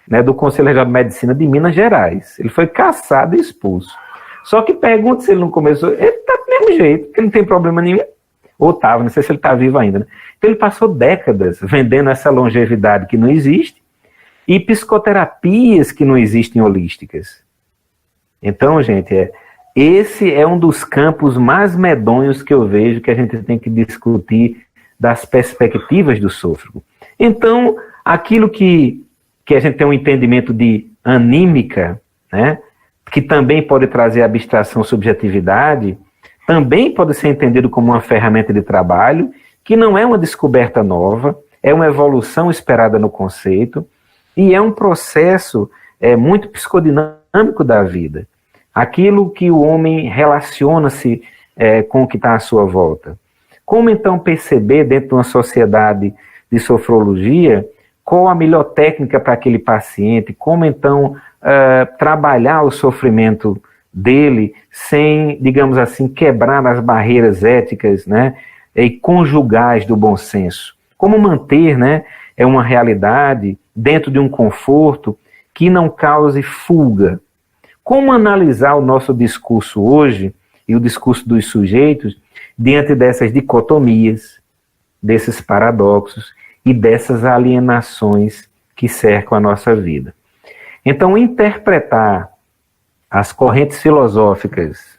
né, do Conselho Regional de Medicina de Minas Gerais. Ele foi caçado e expulso. Só que pergunta se ele não começou, ele está do mesmo jeito, porque não tem problema nenhum. Ou estava, não sei se ele está vivo ainda. Né? Então ele passou décadas vendendo essa longevidade que não existe e psicoterapias que não existem holísticas. Então, gente, esse é um dos campos mais medonhos que eu vejo que a gente tem que discutir das perspectivas do sôfrego. Então, aquilo que a gente tem um entendimento de anímica, né, que também pode trazer abstração, subjetividade, também pode ser entendido como uma ferramenta de trabalho, que não é uma descoberta nova, é uma evolução esperada no conceito, e é um processo muito psicodinâmico da vida. Aquilo que o homem relaciona-se com o que está à sua volta. Como então perceber dentro de uma sociedade de sofrologia qual a melhor técnica para aquele paciente, como então trabalhar o sofrimento dele sem, digamos assim, quebrar as barreiras éticas, né, e conjugais do bom senso. Como manter, né, uma realidade dentro de um conforto que não cause fuga. Como analisar o nosso discurso hoje e o discurso dos sujeitos diante dessas dicotomias, desses paradoxos e dessas alienações que cercam a nossa vida. Então, interpretar as correntes filosóficas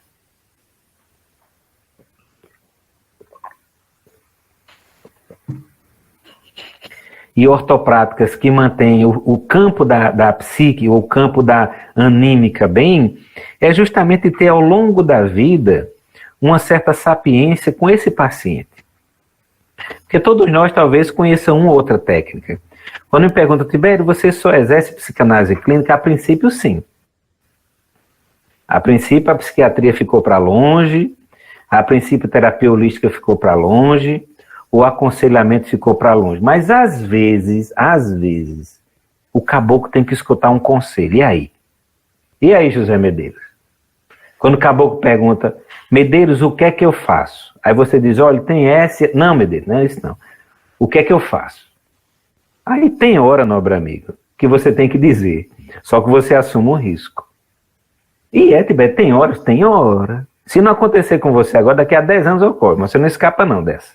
e ortopráticas que mantêm o campo da psique, ou o campo da anímica bem, é justamente ter ao longo da vida uma certa sapiência com esse paciente. Porque todos nós talvez conheçam uma ou outra técnica. Quando me perguntam, Tibério, você só exerce psicanálise clínica? A princípio, sim. A princípio, a psiquiatria ficou para longe, a princípio, a terapia holística ficou para longe, o aconselhamento ficou para longe. Mas, às vezes, o caboclo tem que escutar um conselho. E aí? E aí, José Medeiros? Quando o caboclo pergunta, Medeiros, o que é que eu faço? Aí você diz, olha, tem essa... Não, Medeiros, não é isso não. O que é que eu faço? Aí tem hora, nobre amigo, que você tem que dizer. Só que você assume um risco. E Tibério, tem horas? Tem hora. Se não acontecer com você agora, daqui a 10 anos ocorre. Mas você não escapa não dessa.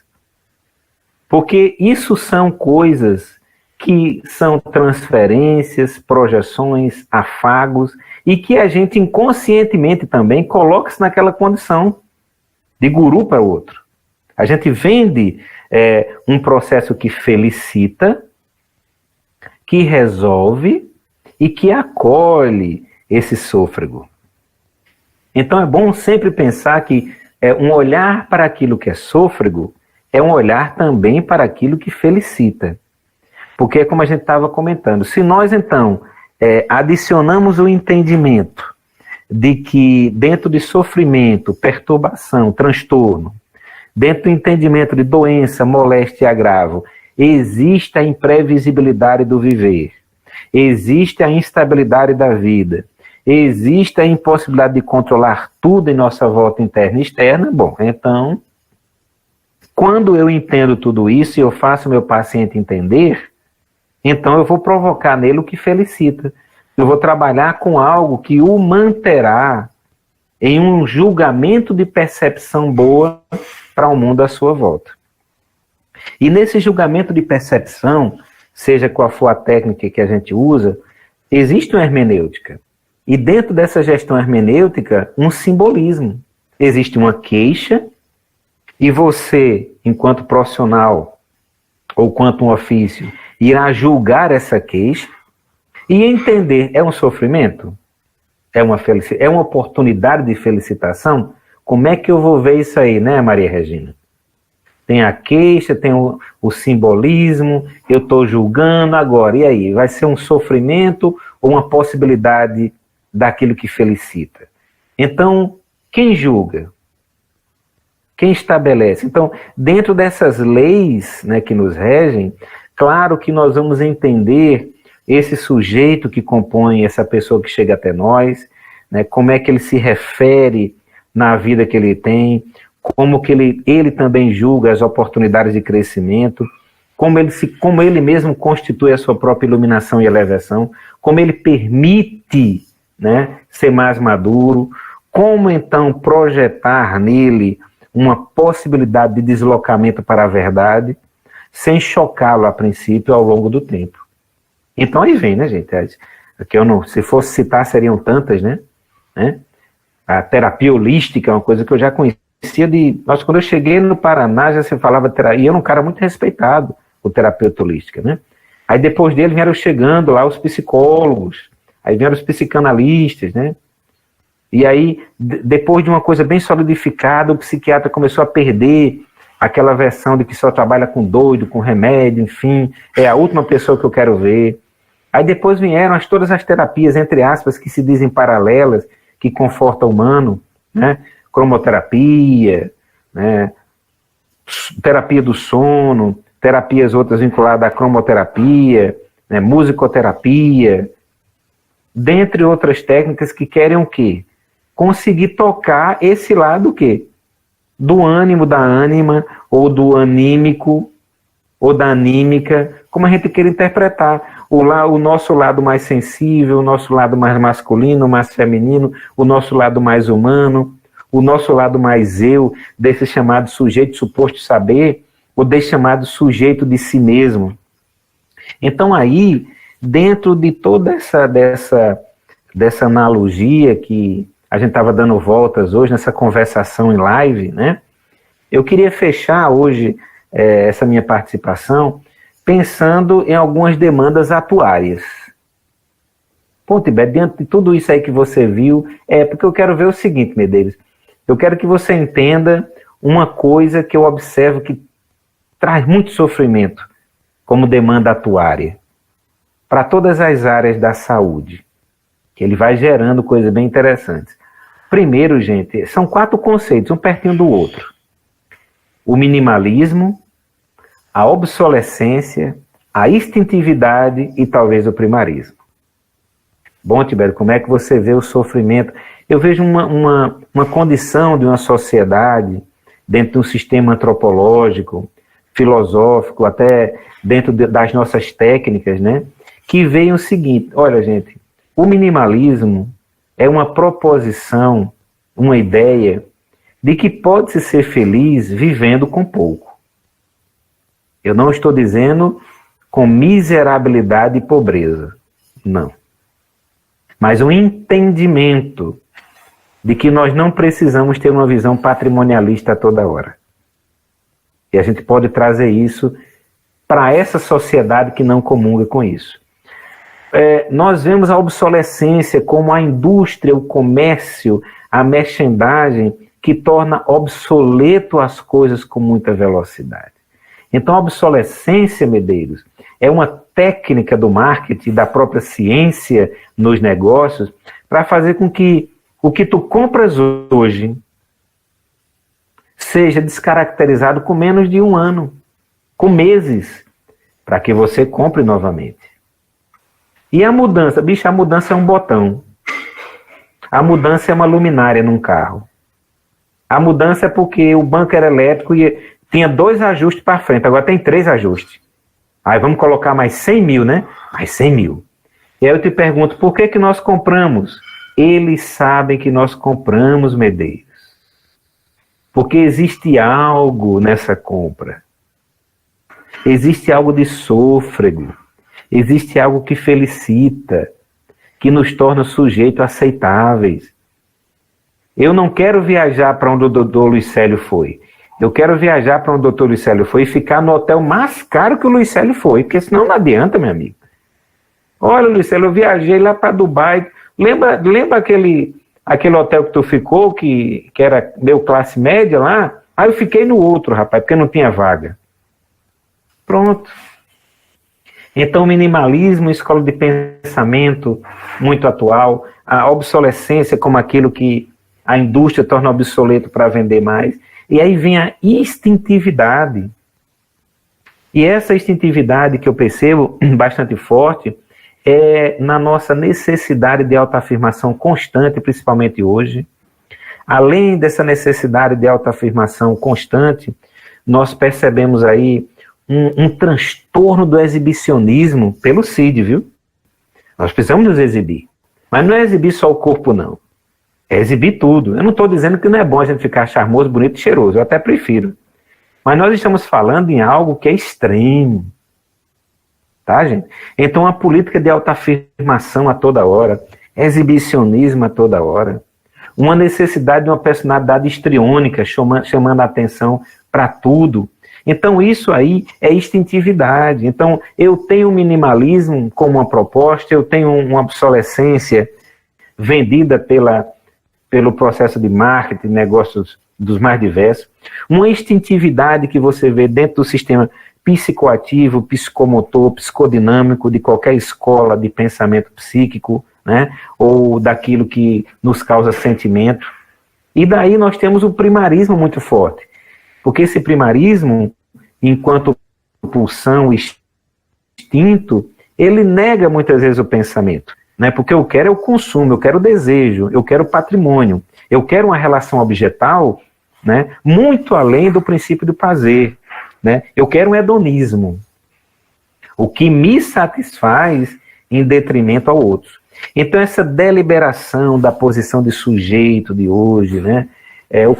Porque isso são coisas que são transferências, projeções, afagos, e que a gente inconscientemente também coloca-se naquela condição de guru para o outro. A gente vende um processo que felicita, que resolve e que acolhe esse sôfrego. Então é bom sempre pensar que um olhar para aquilo que é sôfrego é um olhar também para aquilo que felicita. Porque, como a gente estava comentando, se nós, então, adicionamos o entendimento de que dentro de sofrimento, perturbação, transtorno, dentro do entendimento de doença, moléstia e agravo, existe a imprevisibilidade do viver, existe a instabilidade da vida, existe a impossibilidade de controlar tudo em nossa volta interna e externa, bom, então, quando eu entendo tudo isso e eu faço meu paciente entender, então eu vou provocar nele o que felicita. Eu vou trabalhar com algo que o manterá em um julgamento de percepção boa para o mundo à sua volta. E nesse julgamento de percepção, seja qual for a técnica que a gente usa, existe uma hermenêutica. E dentro dessa gestão hermenêutica, um simbolismo. Existe uma queixa, e você, enquanto profissional, ou quanto um ofício, irá julgar essa queixa e entender, é um sofrimento? É uma oportunidade de felicitação? Como é que eu vou ver isso aí, né, Maria Regina? Tem a queixa, tem o simbolismo, eu estou julgando agora, e aí? Vai ser um sofrimento ou uma possibilidade daquilo que felicita? Então, quem julga? Quem estabelece? Então, dentro dessas leis, né, que nos regem, claro que nós vamos entender esse sujeito que compõe essa pessoa que chega até nós, né, como é que ele se refere na vida que ele tem, como que ele também julga as oportunidades de crescimento, como ele mesmo constitui a sua própria iluminação e elevação, como ele permite, né, ser mais maduro, como então projetar nele uma possibilidade de deslocamento para a verdade, sem chocá-lo a princípio ao longo do tempo. Então aí vem, né, gente? Aqui se fosse citar, seriam tantas, né? A terapia holística é uma coisa que eu já conhecia Nossa, quando eu cheguei no Paraná, já se falava terapia, e eu era um cara muito respeitado, o terapeuta holística, né? Aí depois dele vieram chegando lá os psicólogos, aí vieram os psicanalistas, né? E aí, depois de uma coisa bem solidificada, o psiquiatra começou a perder aquela versão de que só trabalha com doido, com remédio, enfim, é a última pessoa que eu quero ver. Aí depois vieram todas as terapias, entre aspas, que se dizem paralelas, que confortam o humano, né? Cromoterapia, né? Terapia do sono, terapias outras vinculadas à cromoterapia, né? Musicoterapia, dentre outras técnicas que querem o quê? Conseguir tocar esse lado o quê? Do ânimo, da ânima, ou do anímico, ou da anímica, como a gente queira interpretar. O nosso lado mais sensível, o nosso lado mais masculino, mais feminino, o nosso lado mais humano, o nosso lado mais eu, desse chamado sujeito suposto saber, o chamado sujeito de si mesmo. Então aí, dentro de toda dessa analogia que a gente estava dando voltas hoje, nessa conversação em live, né? Eu queria fechar hoje essa minha participação pensando em algumas demandas atuárias. Bom, Tibete, diante de tudo isso aí que você viu, porque eu quero ver o seguinte, Medeiros, eu quero que você entenda uma coisa que eu observo que traz muito sofrimento como demanda atuária para todas as áreas da saúde, que ele vai gerando coisas bem interessantes. Primeiro, gente, são 4 conceitos, um pertinho do outro. O minimalismo, a obsolescência, a instintividade e talvez o primarismo. Bom, Tibério, como é que você vê o sofrimento? Eu vejo uma condição de uma sociedade, dentro de um sistema antropológico, filosófico, até dentro das nossas técnicas, né? Que veio o seguinte, olha, gente, o minimalismo é uma proposição, uma ideia de que pode-se ser feliz vivendo com pouco. Eu não estou dizendo com miserabilidade e pobreza, não. Mas um entendimento de que nós não precisamos ter uma visão patrimonialista a toda hora. E a gente pode trazer isso para essa sociedade que não comunga com isso. Nós vemos a obsolescência como a indústria, o comércio, a merchandising que torna obsoleto as coisas com muita velocidade. Então a obsolescência, Medeiros, é uma técnica do marketing, da própria ciência nos negócios, para fazer com que o que tu compras hoje seja descaracterizado com menos de 1 ano, com meses, para que você compre novamente. E a mudança? Bicho, a mudança é um botão. A mudança é uma luminária num carro. A mudança é porque o banco era elétrico e tinha 2 ajustes para frente, agora tem 3 ajustes. Aí vamos colocar mais 100 mil, né? Mais 100 mil. E aí eu te pergunto, por que nós compramos? Eles sabem que nós compramos, Medeiros. Porque existe algo nessa compra. Existe algo de sôfrego. Existe algo que felicita, que nos torna sujeitos aceitáveis. Eu não quero viajar para onde o doutor Luiz Célio foi. Eu quero viajar para onde o doutor Luiz Célio foi e ficar no hotel mais caro que o Luiz Célio foi, porque senão não adianta, meu amigo. Olha, Luiz Célio, eu viajei lá para Dubai. Lembra aquele hotel que tu ficou, que era meu classe média lá? Aí eu fiquei no outro, rapaz, porque não tinha vaga. Pronto. Então, o minimalismo, escola de pensamento muito atual, a obsolescência como aquilo que a indústria torna obsoleto para vender mais. E aí vem a instintividade. E essa instintividade que eu percebo bastante forte é na nossa necessidade de autoafirmação constante, principalmente hoje. Além dessa necessidade de autoafirmação constante, nós percebemos aí um transtorno do exibicionismo pelo CID, viu? Nós precisamos nos exibir. Mas não é exibir só o corpo, não. É exibir tudo. Eu não estou dizendo que não é bom a gente ficar charmoso, bonito e cheiroso. Eu até prefiro. Mas nós estamos falando em algo que é extremo. Tá, gente? Então, a política de autoafirmação a toda hora, exibicionismo a toda hora, uma necessidade de uma personalidade histriônica, chamando a atenção para tudo. Então, isso aí é instintividade. Então, eu tenho o minimalismo como uma proposta, eu tenho uma obsolescência vendida pelo processo de marketing, negócios dos mais diversos, uma instintividade que você vê dentro do sistema psicoativo, psicomotor, psicodinâmico de qualquer escola de pensamento psíquico, né? Ou daquilo que nos causa sentimento. E daí nós temos o primarismo muito forte. Porque esse primarismo, enquanto pulsão, instinto, ele nega muitas vezes o pensamento. Né? Porque eu quero é o consumo, eu quero o desejo, eu quero o patrimônio, eu quero uma relação objetal, né? Muito além do princípio do prazer. Né? Eu quero um hedonismo. O que me satisfaz em detrimento ao outro. Então essa deliberação da posição de sujeito de hoje, né?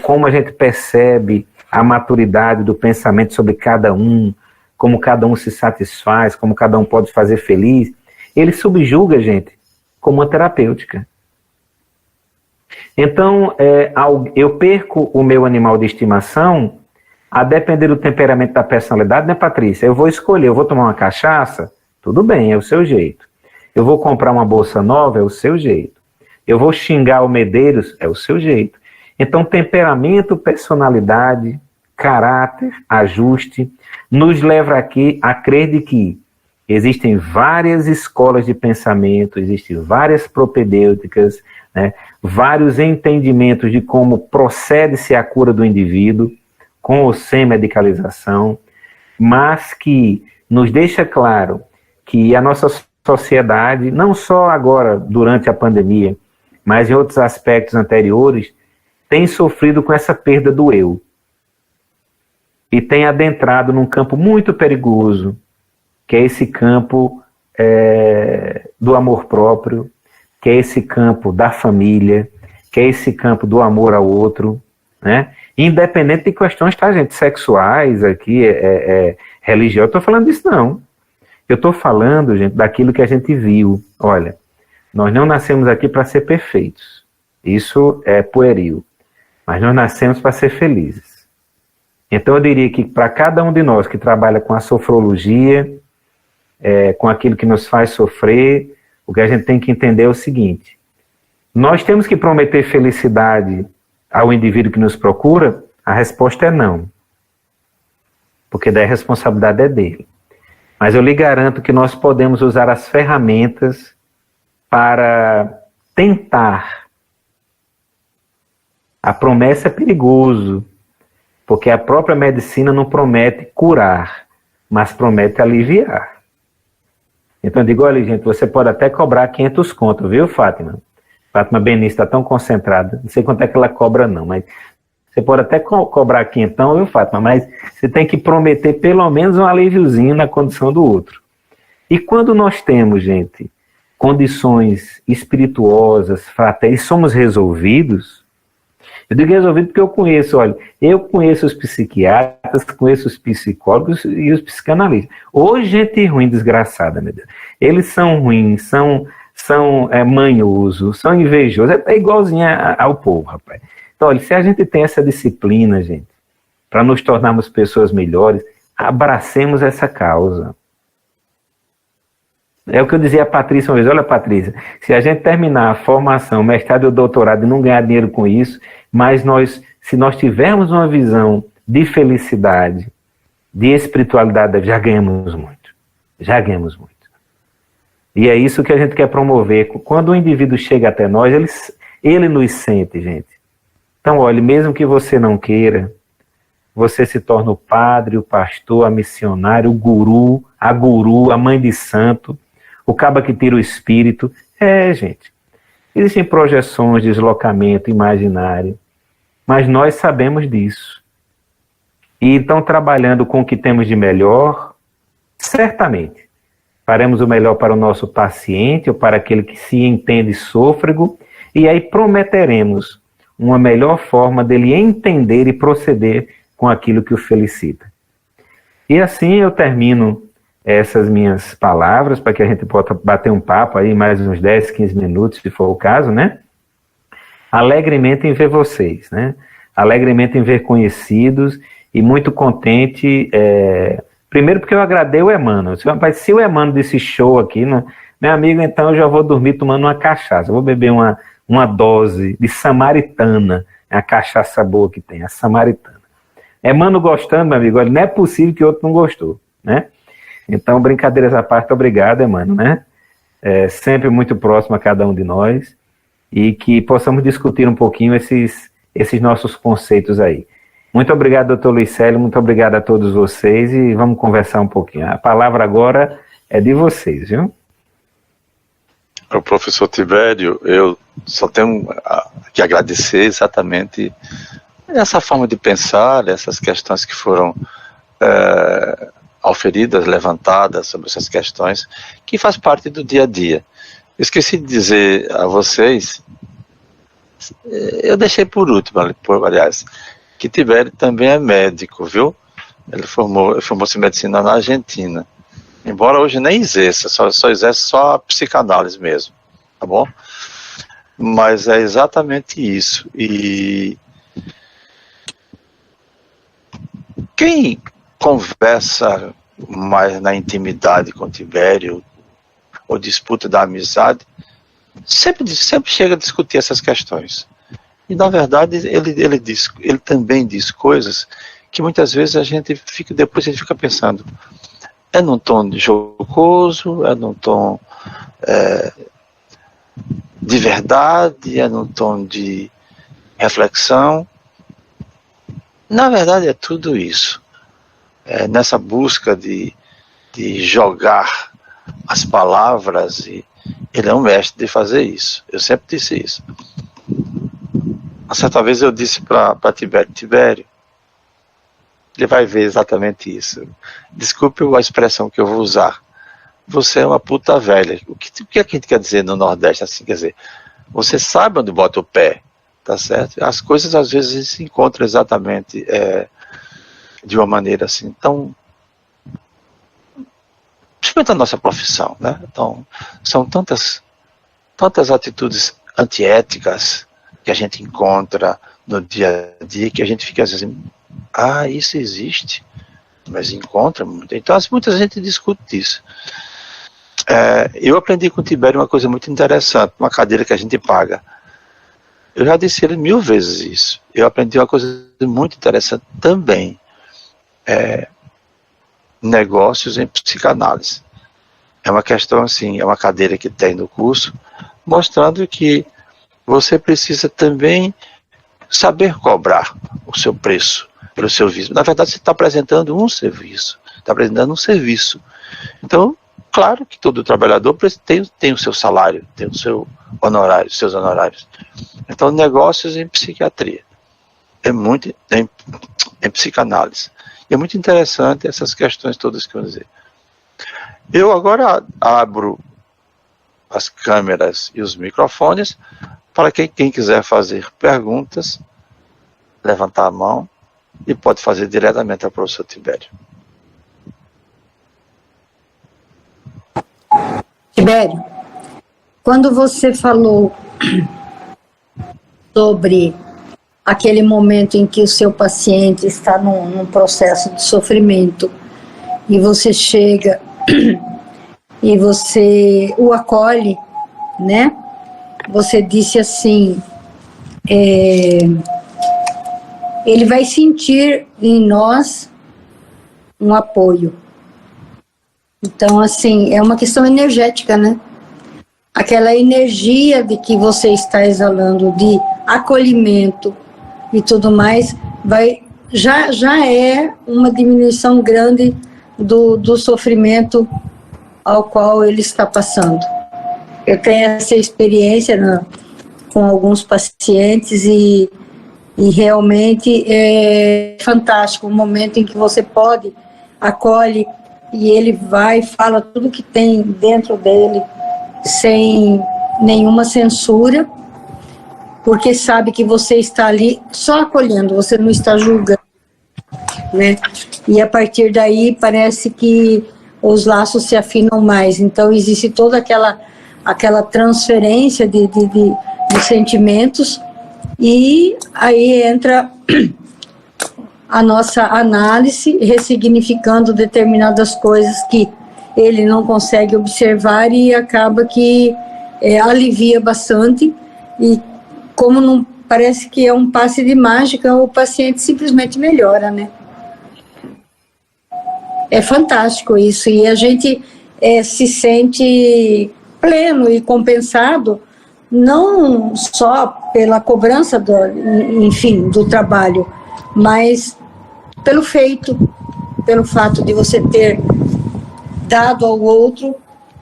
Como a gente percebe a maturidade do pensamento sobre cada um, como cada um se satisfaz, como cada um pode fazer feliz, ele subjuga a gente como uma terapêutica. Então, eu perco o meu animal de estimação a depender do temperamento da personalidade, né, Patrícia? Eu vou escolher, eu vou tomar uma cachaça, tudo bem, é o seu jeito. Eu vou comprar uma bolsa nova, é o seu jeito. Eu vou xingar o Medeiros, é o seu jeito. Então, temperamento, personalidade, caráter, ajuste, nos leva aqui a crer de que existem várias escolas de pensamento, existem várias propedêuticas, né, vários entendimentos de como procede-se a cura do indivíduo, com ou sem medicalização, mas que nos deixa claro que a nossa sociedade, não só agora, durante a pandemia, mas em outros aspectos anteriores, tem sofrido com essa perda do eu. E tem adentrado num campo muito perigoso, que é esse campo do amor próprio, que é esse campo da família, que é esse campo do amor ao outro, né? Independente de questões, tá, gente, sexuais aqui, religiosas, eu estou falando disso não. Eu estou falando, gente, daquilo que a gente viu. Olha, nós não nascemos aqui para ser perfeitos. Isso é pueril. Mas nós nascemos para ser felizes. Então eu diria que para cada um de nós que trabalha com a sofrologia, com aquilo que nos faz sofrer, o que a gente tem que entender é o seguinte: nós temos que prometer felicidade ao indivíduo que nos procura? A resposta é não. Porque daí a responsabilidade é dele. Mas eu lhe garanto que nós podemos usar as ferramentas para tentar. A promessa é perigoso, porque a própria medicina não promete curar, mas promete aliviar. Então eu digo, olha, gente, você pode até cobrar 500 conto, viu, Fátima? Fátima Benício está tão concentrada, não sei quanto é que ela cobra não, mas você pode até cobrar 500, viu, Fátima? Mas você tem que prometer pelo menos um alíviozinho na condição do outro. E quando nós temos, gente, condições espirituosas, fraternas, somos resolvidos. Eu digo resolvido porque eu conheço, olha, eu conheço os psiquiatras, conheço os psicólogos e os psicanalistas. Hoje, gente ruim, desgraçada, meu Deus. Eles são ruins, são manhosos, são invejosos, é igualzinho ao povo, rapaz. Então, olha, se a gente tem essa disciplina, gente, para nos tornarmos pessoas melhores, abracemos essa causa. É o que eu dizia a Patrícia uma vez, olha, Patrícia, se a gente terminar a formação, mestrado e doutorado e não ganhar dinheiro com isso, mas se nós tivermos uma visão de felicidade, de espiritualidade, já ganhamos muito. Já ganhamos muito. E é isso que a gente quer promover. Quando o indivíduo chega até nós, ele nos sente, gente. Então, olha, mesmo que você não queira, você se torna o padre, o pastor, a missionária, o guru, a mãe de santo, o caba que tira o espírito. Gente, existem projeções, deslocamento imaginário, mas nós sabemos disso. E então, trabalhando com o que temos de melhor, certamente, faremos o melhor para o nosso paciente, ou para aquele que se entende sôfrego, e aí prometeremos uma melhor forma dele entender e proceder com aquilo que o felicita. E assim eu termino essas minhas palavras, para que a gente possa bater um papo aí, mais uns 10, 15 minutos, se for o caso, né? Alegremente em ver vocês, né? Alegremente em ver conhecidos, e muito contente, primeiro porque eu agradei o Emmanuel. Se o Emmanuel desse show aqui, né, meu amigo, então eu já vou dormir tomando uma cachaça, eu vou beber uma dose de samaritana, a cachaça boa que tem, a samaritana. Emmanuel gostando, meu amigo, olha, não é possível que outro não gostou, né? Então, brincadeiras à parte, obrigado, Emmanuel, né? Sempre muito próximo a cada um de nós, e que possamos discutir um pouquinho esses nossos conceitos aí. Muito obrigado, doutor Luiz Célio, muito obrigado a todos vocês, e vamos conversar um pouquinho. A palavra agora é de vocês, viu? O professor Tibério, eu só tenho que agradecer exatamente essa forma de pensar, essas questões que foram auferidas, levantadas sobre essas questões, que faz parte do dia a dia. Eu esqueci de dizer a vocês, eu deixei por último, aliás, que Tibério também é médico, viu? Ele formou-se em medicina na Argentina. Embora hoje nem exerça, só exerce só a psicanálise mesmo, tá bom? Mas é exatamente isso. E quem conversa mais na intimidade com Tibério, ou disputa da amizade, sempre chega a discutir essas questões. E na verdade ele também diz coisas que muitas vezes depois a gente fica pensando, é num tom de jocoso, é num tom de verdade, é num tom de reflexão. Na verdade é tudo isso. Nessa busca de jogar as palavras, e ele é um mestre de fazer isso. Eu sempre disse isso. Uma certa vez eu disse para Tibério, ele vai ver exatamente isso. Desculpe a expressão que eu vou usar. Você é uma puta velha. O que a gente quer dizer no Nordeste? Assim, quer dizer, você sabe onde bota o pé, tá certo? As coisas às vezes se encontram exatamente de uma maneira assim, tão... principalmente a nossa profissão, né? Então, são tantas atitudes antiéticas que a gente encontra no dia a dia, que a gente fica às vezes, isso existe, mas encontra muito. Então, muita gente discute isso. Eu aprendi com o Tibério uma coisa muito interessante, uma cadeira que a gente paga. Eu já disse a ele 1000 vezes isso. Eu aprendi uma coisa muito interessante também. Negócios em psicanálise. É uma questão assim, é uma cadeira que tem no curso, mostrando que você precisa também saber cobrar o seu preço pelo serviço. Na verdade, você está apresentando um serviço. Então, claro que todo trabalhador tem o seu salário, tem o seu honorário, seus honorários. Então, negócios em psiquiatria. Em psicanálise. E é muito interessante essas questões todas que eu vou dizer. Eu agora abro as câmeras e os microfones para quem quiser fazer perguntas, levantar a mão e pode fazer diretamente ao professor Tibério. Tibério, quando você falou sobre aquele momento em que o seu paciente está num processo de sofrimento e você chega e você o acolhe, né? Você disse assim, ele vai sentir em nós um apoio. Então, assim, é uma questão energética, né? Aquela energia de que você está exalando, de acolhimento e tudo mais, já é uma diminuição grande do sofrimento ao qual ele está passando. Eu tenho essa experiência com alguns pacientes e realmente é fantástico o momento em que você acolhe e ele vai e fala tudo que tem dentro dele sem nenhuma censura, porque sabe que você está ali só acolhendo, você não está julgando, né? E a partir daí parece que os laços se afinam mais. Então existe toda aquela transferência de sentimentos, e aí entra a nossa análise, ressignificando determinadas coisas que ele não consegue observar, e acaba que alivia bastante. E como não parece que é um passe de mágica, o paciente simplesmente melhora, né? É fantástico isso, e a gente se sente pleno e compensado, não só pela cobrança do trabalho, mas pelo fato de você ter dado ao outro,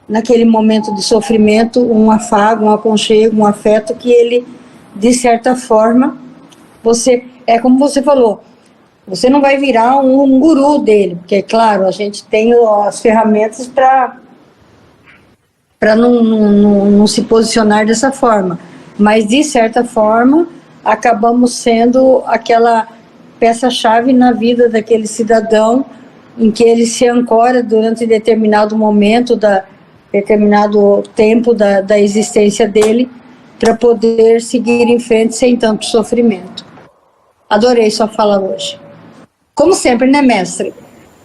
naquele momento de sofrimento, um afago, um aconchego, um afeto que ele, de certa forma, é como você falou, você não vai virar um guru dele, porque, claro, a gente tem as ferramentas para não se posicionar dessa forma, mas, de certa forma, acabamos sendo aquela peça-chave na vida daquele cidadão, em que ele se ancora durante determinado momento, determinado tempo da existência dele, para poder seguir em frente sem tanto sofrimento. Adorei sua fala hoje. Como sempre, né, mestre?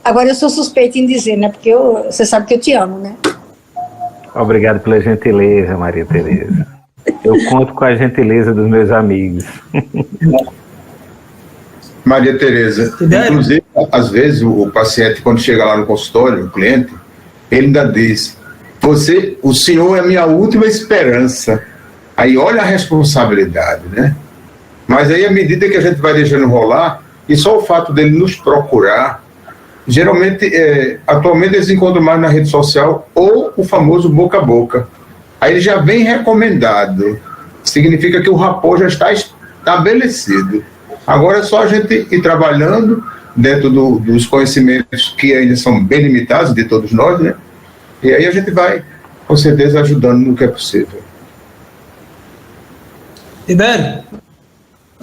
Agora eu sou suspeita em dizer, né? Porque você sabe que eu te amo, né? Obrigado pela gentileza, Maria Tereza. Eu conto com a gentileza dos meus amigos. Maria Tereza, inclusive, às vezes o paciente, quando chega lá no consultório, o cliente, ele ainda diz: o senhor é a minha última esperança. Aí olha a responsabilidade, né? Mas aí, à medida que a gente vai deixando rolar, e só o fato dele nos procurar, geralmente, atualmente eles encontram mais na rede social ou o famoso boca a boca. Aí ele já vem recomendado. Significa que o rapport já está estabelecido. Agora é só a gente ir trabalhando dentro dos conhecimentos que ainda são bem limitados de todos nós, né? E aí a gente vai, com certeza, ajudando no que é possível. Tibério,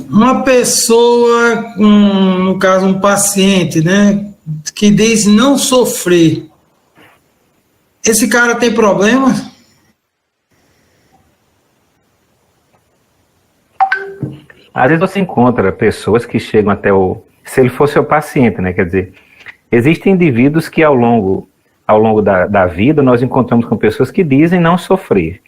uma pessoa, no caso um paciente, né, que diz não sofrer, esse cara tem problema? Às vezes você encontra pessoas que chegam até se ele fosse o paciente, né? Quer dizer, existem indivíduos que ao longo da vida nós encontramos com pessoas que dizem não sofrer.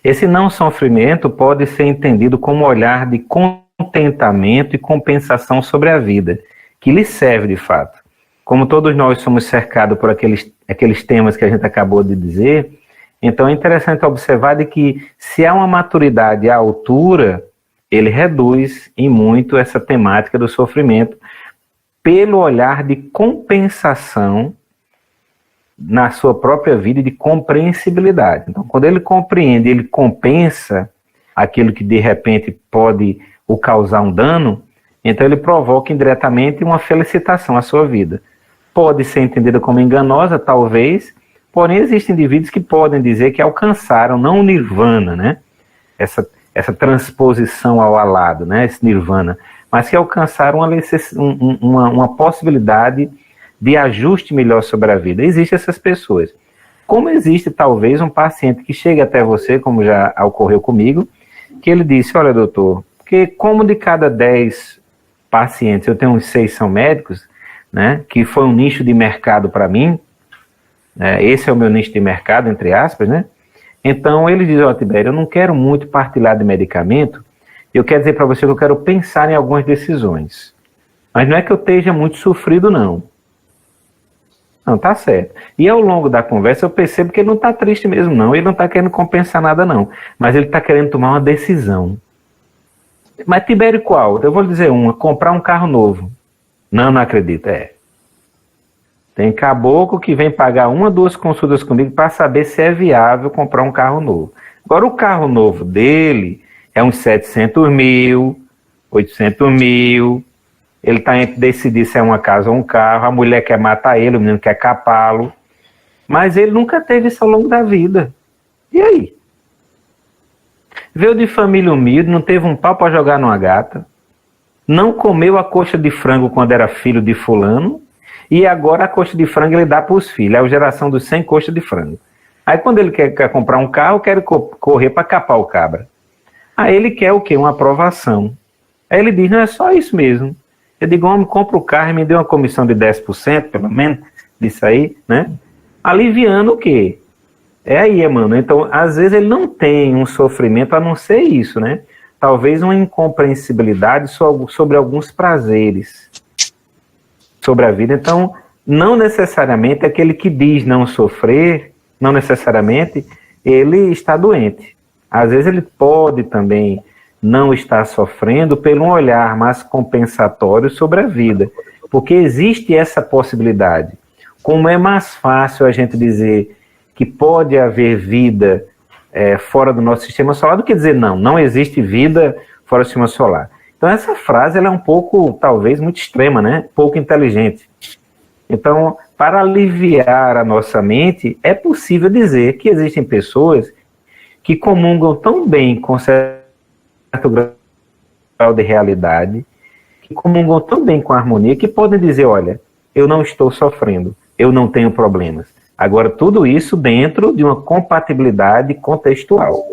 Esse não sofrimento pode ser entendido como um olhar de contentamento e compensação sobre a vida, que lhe serve de fato. Como todos nós somos cercados por aqueles temas que a gente acabou de dizer, então é interessante observar de que se há uma maturidade à altura, ele reduz em muito essa temática do sofrimento pelo olhar de compensação na sua própria vida e de compreensibilidade. Então, quando ele compreende, ele compensa aquilo que de repente pode o causar um dano, então ele provoca indiretamente uma felicitação à sua vida. Pode ser entendida como enganosa, talvez, porém existem indivíduos que podem dizer que alcançaram, não o nirvana, né? Essa transposição ao alado, né? Esse nirvana, mas que alcançaram uma possibilidade de ajuste melhor sobre a vida. Existem essas pessoas. Como existe talvez um paciente que chega até você, como já ocorreu comigo, que ele disse: olha, doutor, porque como de cada 10 pacientes, eu tenho uns 6 são médicos, né, que foi um nicho de mercado para mim, esse é o meu nicho de mercado, entre aspas, né? Então ele diz: ó, Tibério, eu não quero muito partilhar de medicamento, eu quero dizer para você que eu quero pensar em algumas decisões. Mas não é que eu esteja muito sofrido, não. Não, tá certo. E ao longo da conversa eu percebo que ele não está triste mesmo, não. Ele não está querendo compensar nada, não. Mas ele está querendo tomar uma decisão. Mas Tibério, qual? Eu vou lhe dizer uma: comprar um carro novo. Não acredito. Tem caboclo que vem pagar 1 ou 2 consultas comigo para saber se é viável comprar um carro novo. Agora, o carro novo dele é uns 700 mil, 800 mil. Ele está entre decidir se é uma casa ou um carro. A mulher quer matar ele, o menino quer capá-lo. Mas ele nunca teve isso ao longo da vida. E aí? Veio de família humilde, não teve um pau para jogar numa gata. Não comeu a coxa de frango quando era filho de fulano. E agora a coxa de frango ele dá para os filhos. É a geração dos 100 coxas de frango. Aí quando ele quer comprar um carro, quer correr para capar o cabra. Aí ele quer o quê? Uma aprovação. Aí ele diz: não, é só isso mesmo. Eu digo: homem, compra o carro e me deu uma comissão de 10%, pelo menos, disso aí, né? Aliviando o quê? É aí, mano. Então, às vezes ele não tem um sofrimento a não ser isso, né? Talvez uma incompreensibilidade sobre alguns prazeres sobre a vida. Então, não necessariamente aquele que diz não sofrer, não necessariamente ele está doente. Às vezes ele pode também não estar sofrendo pelo um olhar mais compensatório sobre a vida. Porque existe essa possibilidade. Como é mais fácil a gente dizer que pode haver vida fora do nosso sistema solar do que dizer não existe vida fora do sistema solar. Então essa frase ela é um pouco, talvez, muito extrema, né? Pouco inteligente. Então, para aliviar a nossa mente, é possível dizer que existem pessoas que comungam tão bem com certo grau de realidade, que comungam tão bem com a harmonia que podem dizer, olha, eu não estou sofrendo, eu não tenho problemas. Agora, tudo isso dentro de uma compatibilidade contextual.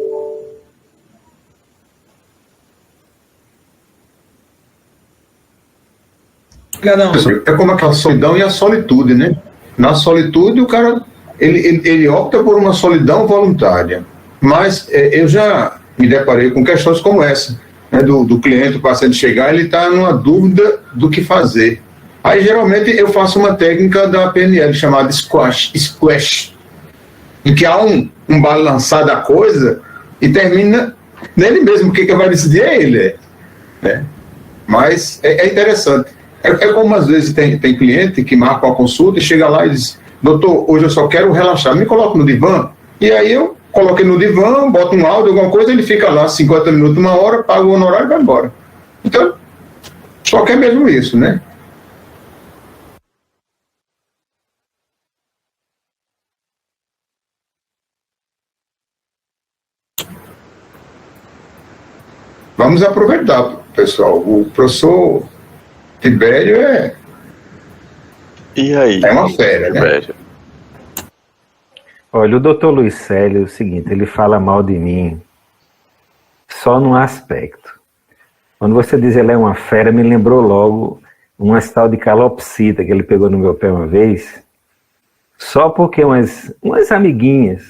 É como aquela solidão e a solitude, né? Na solitude, o cara ele opta por uma solidão voluntária. Mas eu já me deparei com questões como essa, né? Do cliente, o paciente chegar, ele está numa dúvida do que fazer. Aí, geralmente, eu faço uma técnica da PNL chamada squash, em que há um balançar da coisa e termina nele mesmo, o que vai decidir é ele. Né? Mas é interessante. É como às vezes tem cliente que marca uma consulta e chega lá e diz, doutor, hoje eu só quero relaxar, me coloca no divã. E aí eu coloquei no divã, boto um áudio, alguma coisa, ele fica lá 50 minutos, 1 hora, paga o honorário e vai embora. Então, só quer mesmo isso, né? Vamos aproveitar, pessoal. O professor Tibério E aí? É uma fera, Tibério? Né? Olha, o doutor Luiz Célio é o seguinte, ele fala mal de mim só num aspecto. Quando você diz ele é uma fera, me lembrou logo uma tal de calopsita que ele pegou no meu pé uma vez, só porque umas amiguinhas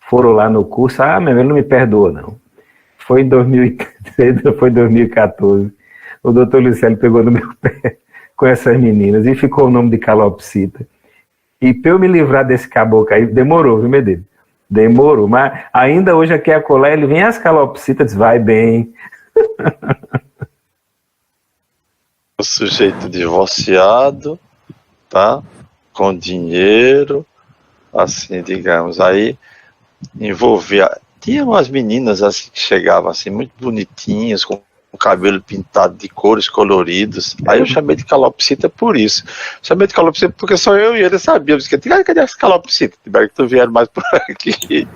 foram lá no curso, meu, ele não me perdoa, não. Foi em 2013, foi 2014. O doutor Lucélio pegou no meu pé com essas meninas e ficou o nome de calopsita. E para eu me livrar desse caboclo aí, demorou, viu, Medeiros? Demorou, mas ainda hoje aqui a colar, ele vem as calopsitas, diz, vai bem. O sujeito divorciado, tá? Com dinheiro, assim, digamos, aí envolvia... Tinha umas meninas assim que chegavam assim, muito bonitinhas, com o cabelo pintado de cores coloridas. Aí eu chamei de calopsita por isso. Chamei de calopsita porque só eu e ele sabíamos que cadê essa calopsita? Tiveram que tu vieram mais por aqui.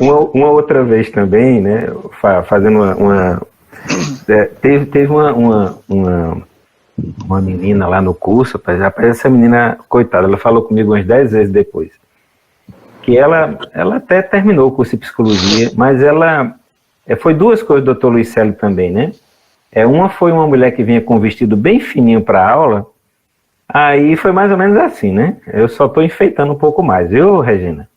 Uma outra vez também, né, fazendo teve uma menina lá no curso, rapaz, essa menina, coitada, ela falou comigo umas 10 vezes depois, que ela até terminou o curso de psicologia, mas ela foi duas coisas do Dr. Luiz Célio também, né? Uma foi uma mulher que vinha com um vestido bem fininho para a aula, aí foi mais ou menos assim, né? Eu só estou enfeitando um pouco mais, viu, Regina?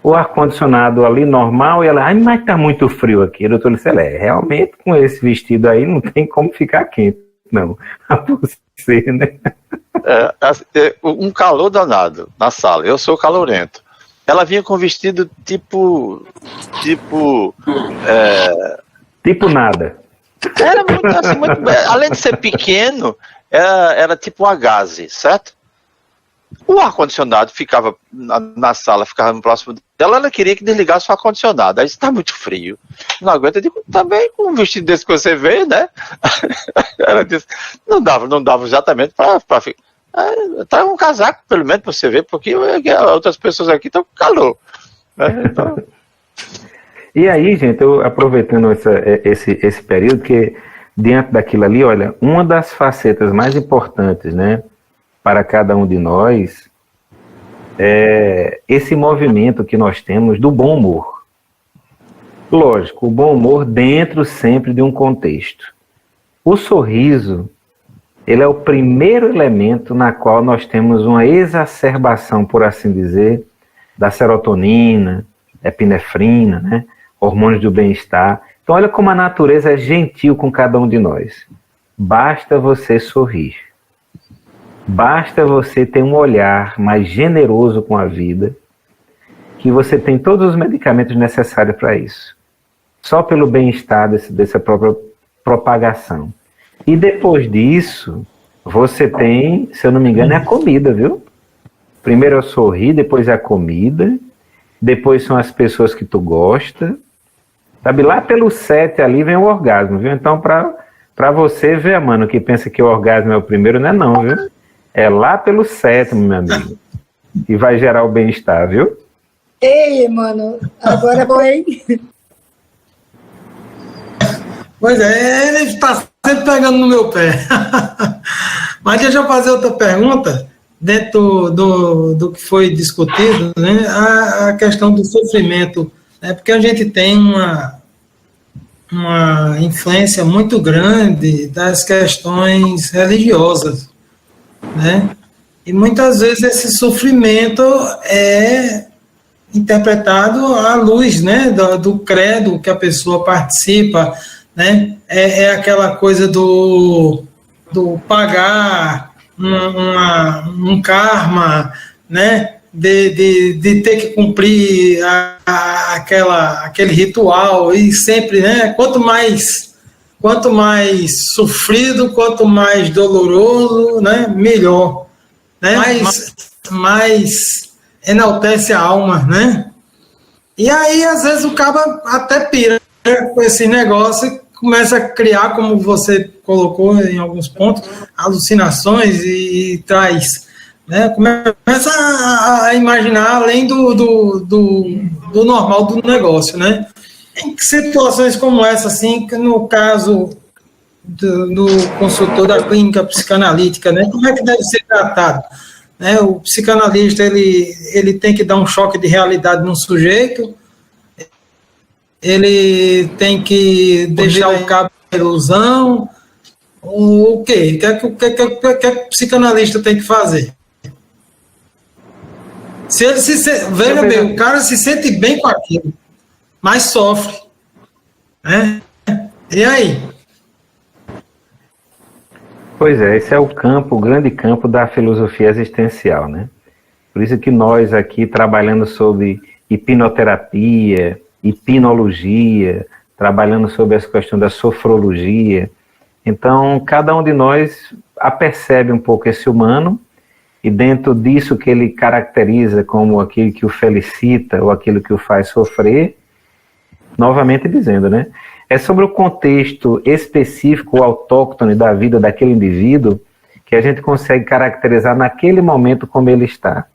O ar-condicionado ali normal, e ela, mas tá muito frio aqui. O Dr. Luiz Célio, realmente com esse vestido aí não tem como ficar quente, não. A você, né? Um calor danado na sala, eu sou calorento. Ela vinha com vestido tipo nada. Era muito assim, além de ser pequeno, era tipo uma gaze, certo? O ar-condicionado ficava na sala, ficava no próximo dela, ela queria que desligasse o ar-condicionado. Aí está muito frio, não aguenta. Eu digo, também com um vestido desse que você veio, né? Ela disse, não dava exatamente para ficar. Tá um casaco, pelo menos, para você ver, porque outras pessoas aqui estão com calor. Então... E aí, gente, eu aproveitando esse período, que diante daquilo ali, olha, uma das facetas mais importantes, né, para cada um de nós, é esse movimento que nós temos do bom humor. Lógico, o bom humor dentro sempre de um contexto. O sorriso, ele é o primeiro elemento na qual nós temos uma exacerbação, por assim dizer, da serotonina, epinefrina, né? Hormônios do bem-estar. Então, olha como a natureza é gentil com cada um de nós. Basta você sorrir. Basta você ter um olhar mais generoso com a vida, que você tem todos os medicamentos necessários para isso. Só pelo bem-estar dessa própria propagação. E depois disso, você tem, se eu não me engano, é a comida, viu? Primeiro é o sorrir, depois é a comida, depois são as pessoas que tu gosta. Sabe, lá pelo 7 ali vem o orgasmo, viu? Então, pra você ver, mano, que pensa que o orgasmo é o primeiro, não é não, viu? É lá pelo 7, meu amigo, que vai gerar o bem-estar, viu? Ei, mano, agora foi... Pois é, ele está sempre pegando no meu pé. Mas deixa eu fazer outra pergunta, dentro do que foi discutido, né? A questão do sofrimento, né? Porque a gente tem uma influência muito grande das questões religiosas, né? E muitas vezes esse sofrimento é interpretado à luz, né, do credo que a pessoa participa, né? É aquela coisa do pagar um karma, né? De ter que cumprir aquele ritual, e sempre, né? Quanto mais sofrido, quanto mais doloroso, né? Melhor, né? Mais enaltece a alma, né? E aí, às vezes, o cara até pira, né, com esse negócio e começa a criar, como você colocou em alguns pontos, alucinações e traz, né? Começa a imaginar além do normal do negócio, né? Em situações como essa, assim, que no caso do consultor da clínica psicanalítica, né? Como é que deve ser tratado? Né, o psicanalista ele tem que dar um choque de realidade no sujeito, ele tem que deixar o cabo da ilusão, o quê? O que o psicanalista tem que fazer? Se ele veja bem, o cara se sente bem com aquilo, mas sofre, né? E aí? Pois é, esse é o grande campo da filosofia existencial, né? Por isso que nós aqui, trabalhando sobre hipnoterapia, hipnologia, trabalhando sobre essa questão da sofrologia, então cada um de nós apercebe um pouco esse humano, e dentro disso que ele caracteriza como aquilo que o felicita ou aquilo que o faz sofrer, novamente dizendo, né? É sobre o contexto específico, autóctone da vida daquele indivíduo, que a gente consegue caracterizar naquele momento como ele está.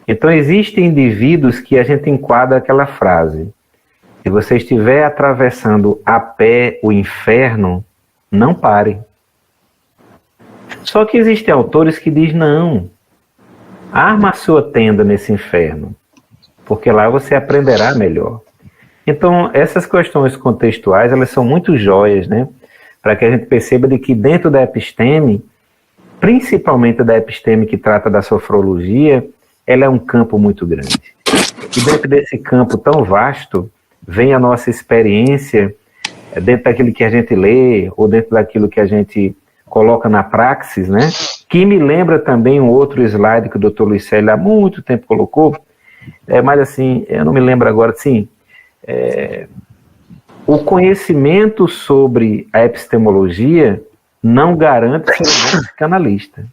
Então, existem indivíduos que a gente enquadra aquela frase: se você estiver atravessando a pé o inferno, não pare. Só que existem autores que dizem: não, arma a sua tenda nesse inferno, porque lá você aprenderá melhor. Então, essas questões contextuais, elas são muito joias, né? Para que a gente perceba de que dentro da episteme, principalmente da episteme que trata da sofrologia, ela é um campo muito grande. E dentro desse campo tão vasto, vem a nossa experiência, dentro daquilo que a gente lê, ou dentro daquilo que a gente coloca na praxis, né? Que me lembra também um outro slide que o Dr. Luiz Célio há muito tempo colocou, mas assim, eu não me lembro agora, sim. O conhecimento sobre a epistemologia não garante ser um bom psicanalista.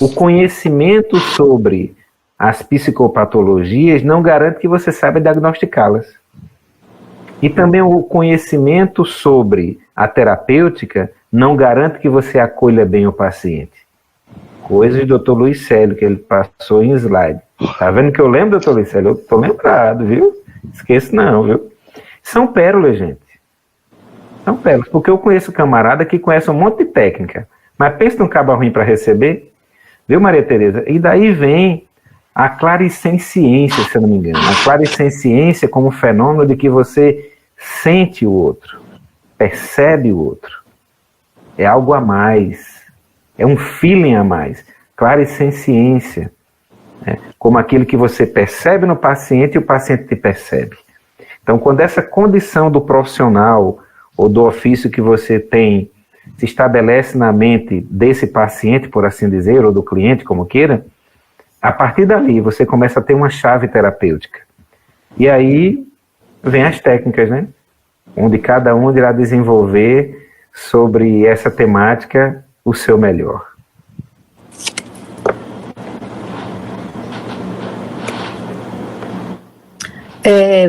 O conhecimento sobre as psicopatologias não garante que você saiba diagnosticá-las. E também o conhecimento sobre a terapêutica não garante que você acolha bem o paciente. Coisas do Dr. Luiz Célio, que ele passou em slide. Tá vendo que eu lembro, Dr. Luiz Célio? Eu tô lembrado, viu? Esqueça não, viu? São pérolas, gente. São pérolas. Porque eu conheço camarada que conhece um monte de técnica, mas pensa num cabo ruim para receber, viu, Maria Tereza? E daí vem a clarissenciência, se eu não me engano. A clarissenciência como fenômeno de que você sente o outro, percebe o outro. É algo a mais. É um feeling a mais. Clarissenciência. Como aquilo que você percebe no paciente e o paciente te percebe. Então, quando essa condição do profissional ou do ofício que você tem se estabelece na mente desse paciente, por assim dizer, ou do cliente, como queira, a partir dali você começa a ter uma chave terapêutica. E aí vem as técnicas, né? Onde cada um irá desenvolver sobre essa temática o seu melhor.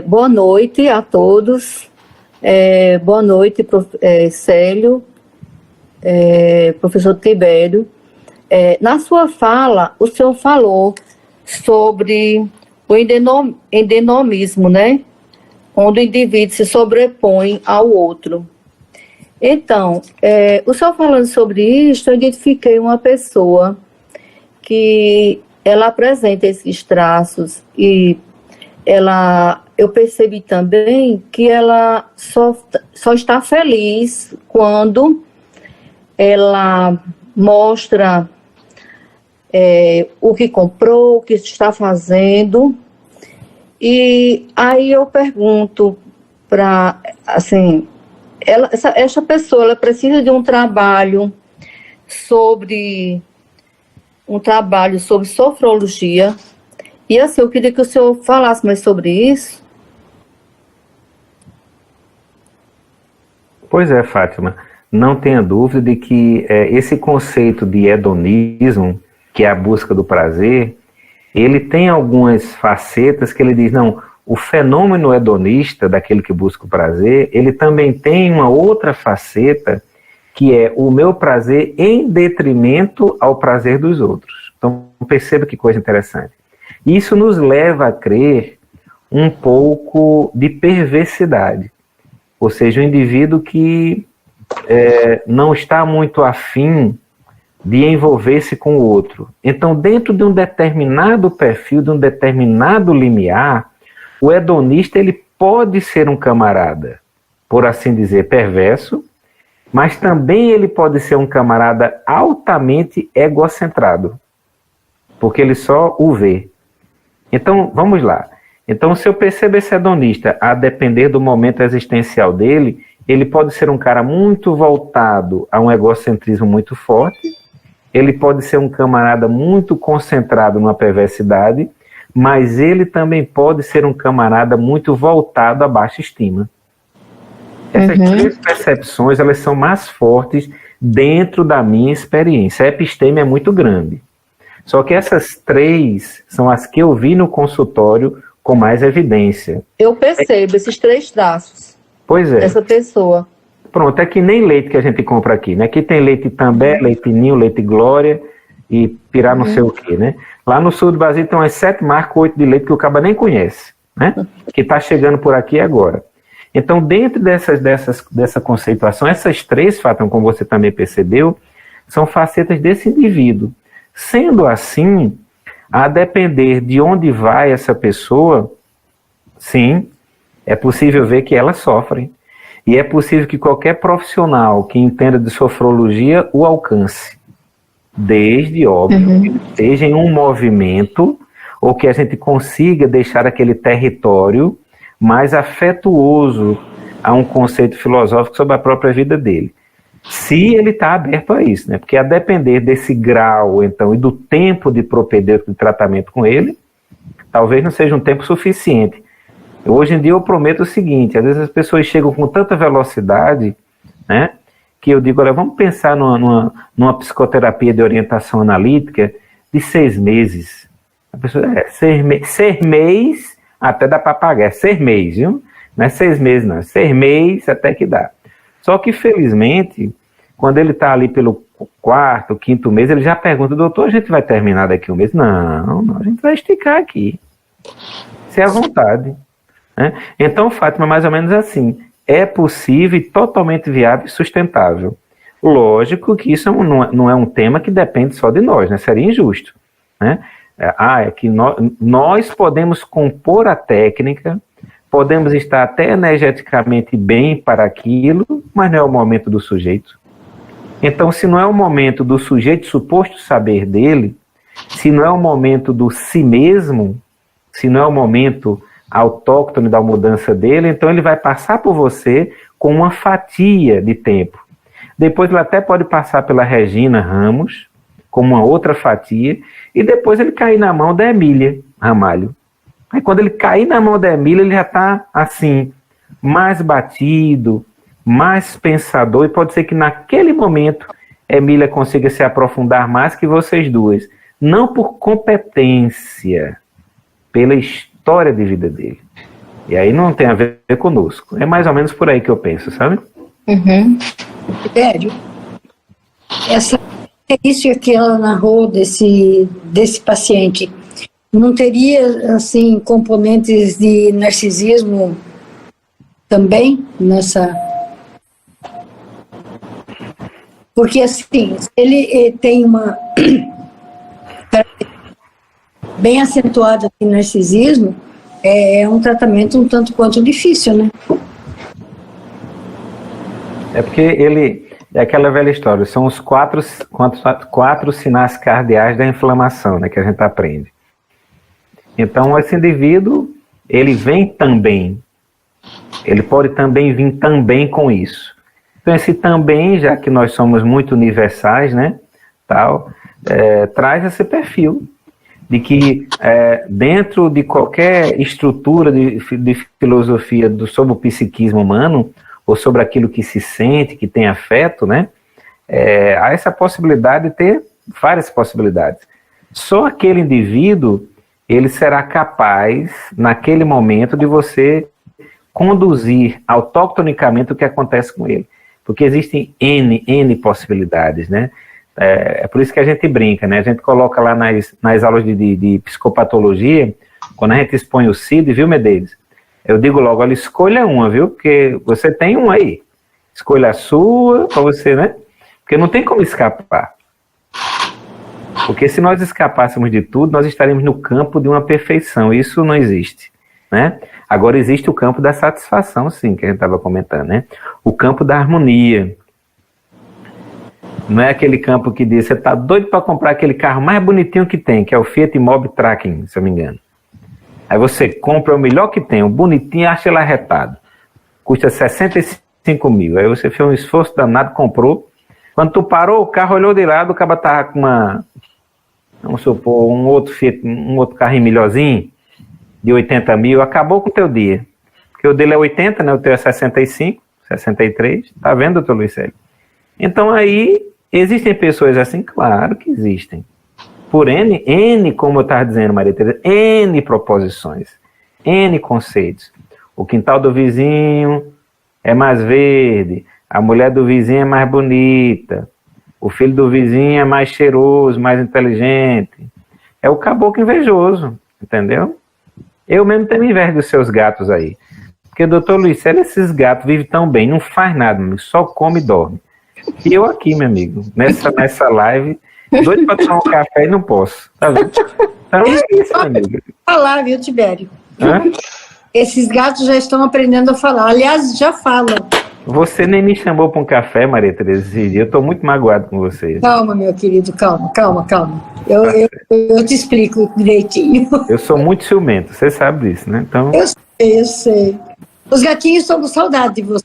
Boa noite a todos. Boa noite, Célio, professor Tibério. Na sua fala, o senhor falou sobre o endenomismo, né? Onde o indivíduo se sobrepõe ao outro. Então, o senhor falando sobre isso, eu identifiquei uma pessoa que ela apresenta esses traços e eu percebi também que ela só está feliz quando ela mostra o que comprou, o que está fazendo. E aí eu pergunto para, assim, essa pessoa ela precisa de um trabalho sobre sofrologia. E assim, eu queria que o senhor falasse mais sobre isso. Pois é, Fátima, não tenha dúvida de que esse conceito de hedonismo, que é a busca do prazer, ele tem algumas facetas que ele diz, não, o fenômeno hedonista, daquele que busca o prazer, ele também tem uma outra faceta, que é o meu prazer em detrimento ao prazer dos outros. Então, perceba que coisa interessante. Isso nos leva a crer um pouco de perversidade. Ou seja, um indivíduo que não está muito afim de envolver-se com o outro. Então, dentro de um determinado perfil, de um determinado limiar, o hedonista ele pode ser um camarada, por assim dizer, perverso, mas também ele pode ser um camarada altamente egocentrado, porque ele só o vê. Então, vamos lá. Então, se eu percebo esse hedonista, a depender do momento existencial dele, ele pode ser um cara muito voltado a um egocentrismo muito forte, ele pode ser um camarada muito concentrado numa perversidade, mas ele também pode ser um camarada muito voltado à baixa estima. Essas três percepções, elas são mais fortes dentro da minha experiência. A episteme é muito grande. Só que essas três são as que eu vi no consultório com mais evidência. Eu percebo esses três traços. Pois é. Dessa pessoa. Pronto, é que nem leite que a gente compra aqui, né? Aqui tem leite També, leite Ninho, leite Glória e pirá não sei o quê, né? Lá no sul do Brasil tem umas 7 marcas, 8 de leite que o caba nem conhece, né? Que está chegando por aqui agora. Então, dentro dessa conceituação, essas três, Fátima, como você também percebeu, são facetas desse indivíduo. Sendo assim, a depender de onde vai essa pessoa, sim, é possível ver que elas sofrem. E é possível que qualquer profissional que entenda de sofrologia o alcance. Desde, óbvio, que ele esteja em um movimento ou que a gente consiga deixar aquele território mais afetuoso a um conceito filosófico sobre a própria vida dele. Se ele está aberto a isso, né? Porque a depender desse grau, então, e do tempo de propedêutico de tratamento com ele, talvez não seja um tempo suficiente. Hoje em dia eu prometo o seguinte, às vezes as pessoas chegam com tanta velocidade, né, que eu digo, olha, vamos pensar numa psicoterapia de orientação analítica de 6 meses. A pessoa, 6 meses até dá para pagar, 6 meses, viu? Não é 6 meses não, 6 meses até que dá. Só que, felizmente, quando ele está ali pelo 4º, 5º mês, ele já pergunta, doutor, a gente vai terminar daqui um mês? Não, a gente vai esticar aqui. Se é à vontade. Né? Então, Fátima, mais ou menos assim, é possível e totalmente viável e sustentável. Lógico que isso não é um tema que depende só de nós, né? Seria injusto. Né? É que nós podemos compor a técnica, podemos estar até energeticamente bem para aquilo, mas não é o momento do sujeito. Então, se não é o momento do sujeito suposto saber dele, se não é o momento do si mesmo, se não é o momento autóctone da mudança dele, então ele vai passar por você com uma fatia de tempo. Depois ele até pode passar pela Regina Ramos, com uma outra fatia, e depois ele cair na mão da Emília Ramalho. Aí quando ele cair na mão da Emília, ele já está assim, mais batido, mais pensador, e pode ser que naquele momento Emília consiga se aprofundar mais que vocês duas. Não por competência, pela história de vida dele. E aí não tem a ver conosco. É mais ou menos por aí que eu penso, sabe? Sério? Essa característica que ela narrou desse paciente, não teria, assim, componentes de narcisismo também nessa... Porque, assim, ele tem uma bem acentuada de narcisismo, é um tratamento um tanto quanto difícil, né? É porque é aquela velha história, são os quatro sinais cardeais da inflamação, né, que a gente aprende. Então, esse indivíduo, ele vem também, ele pode também vir também com isso. Então, esse também, já que nós somos muito universais, né, traz esse perfil de que dentro de qualquer estrutura de filosofia sobre o psiquismo humano, ou sobre aquilo que se sente, que tem afeto, né? Há essa possibilidade de ter várias possibilidades. Só aquele indivíduo, ele será capaz, naquele momento, de você conduzir autoctonicamente o que acontece com ele. Porque existem N possibilidades, né? É por isso que a gente brinca, né? A gente coloca lá nas aulas de psicopatologia, quando a gente expõe o CID, viu, Medeiros? Eu digo logo, olha, escolha uma, viu? Porque você tem uma aí. Escolha a sua, para você, né? Porque não tem como escapar. Porque se nós escapássemos de tudo, nós estaríamos no campo de uma perfeição. Isso não existe, né? Agora existe o campo da satisfação, sim, que a gente estava comentando, né? O campo da harmonia. Não é aquele campo que diz, você está doido para comprar aquele carro mais bonitinho que tem, que é o Fiat Mobi Tracking, se eu não me engano. Aí você compra o melhor que tem, o bonitinho, acha ele arretado. Custa 65 mil. Aí você fez um esforço danado, comprou. Quando tu parou, o carro olhou de lado, o cara estava com vamos supor, um outro carrinho melhorzinho, de 80 mil, acabou com o teu dia. Porque o dele é 80, né? O teu é 65, 63. Tá vendo, doutor Luiz Célio? Então aí, existem pessoas assim? Claro que existem. Por N, como eu estava dizendo, Maria Tereza, N proposições, N conceitos. O quintal do vizinho é mais verde, a mulher do vizinho é mais bonita, o filho do vizinho é mais cheiroso, mais inteligente. É o caboclo invejoso, entendeu? Eu mesmo tenho inveja dos seus gatos aí. Porque, doutor Luiz Célio, esses gatos vivem tão bem, não faz nada, meu, só come e dorme. E eu aqui, meu amigo, nessa live... doido para tomar um café e não posso. Tá vendo? Então é isso, meu amigo. Falar, viu, Tibério? Hã? Esses gatos já estão aprendendo a falar. Aliás, já falam. Você nem me chamou para um café, Maria Tereza, esse dia. Eu estou muito magoado com você. Calma, meu querido, calma. Eu te explico direitinho. Eu sou muito ciumento, você sabe disso, né? Então, Eu sei. Os gatinhos estão com saudade de você.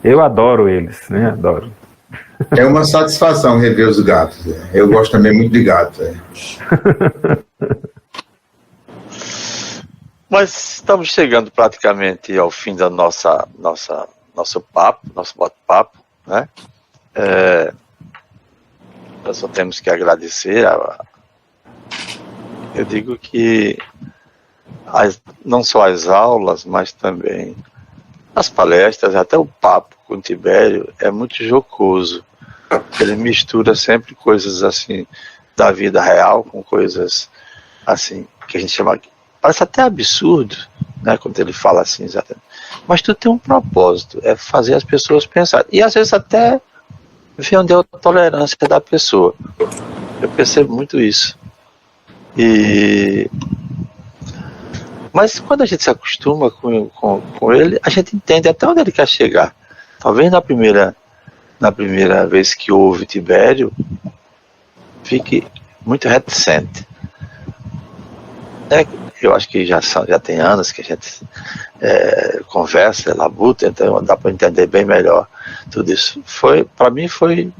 eu adoro eles, né? Adoro. É uma satisfação rever os gatos. Eu gosto também muito de gatos. Mas estamos chegando praticamente ao fim da nosso bate-papo, né? Nós só temos que agradecer. Eu digo que não só as aulas, mas também as palestras, até o papo com o Tibério é muito jocoso. Ele mistura sempre coisas assim da vida real com coisas assim que a gente chama, parece até absurdo, né, quando ele fala assim, exatamente. Mas tudo tem um propósito, é fazer as pessoas pensar. E às vezes até ver onde é a tolerância da pessoa. Eu percebo muito isso. Mas quando a gente se acostuma com ele, a gente entende até onde ele quer chegar. Talvez na primeira vez que ouve Tibério, fique muito reticente. Eu acho que já tem anos que a gente conversa, labuta, então dá para entender bem melhor tudo isso. Para mim foi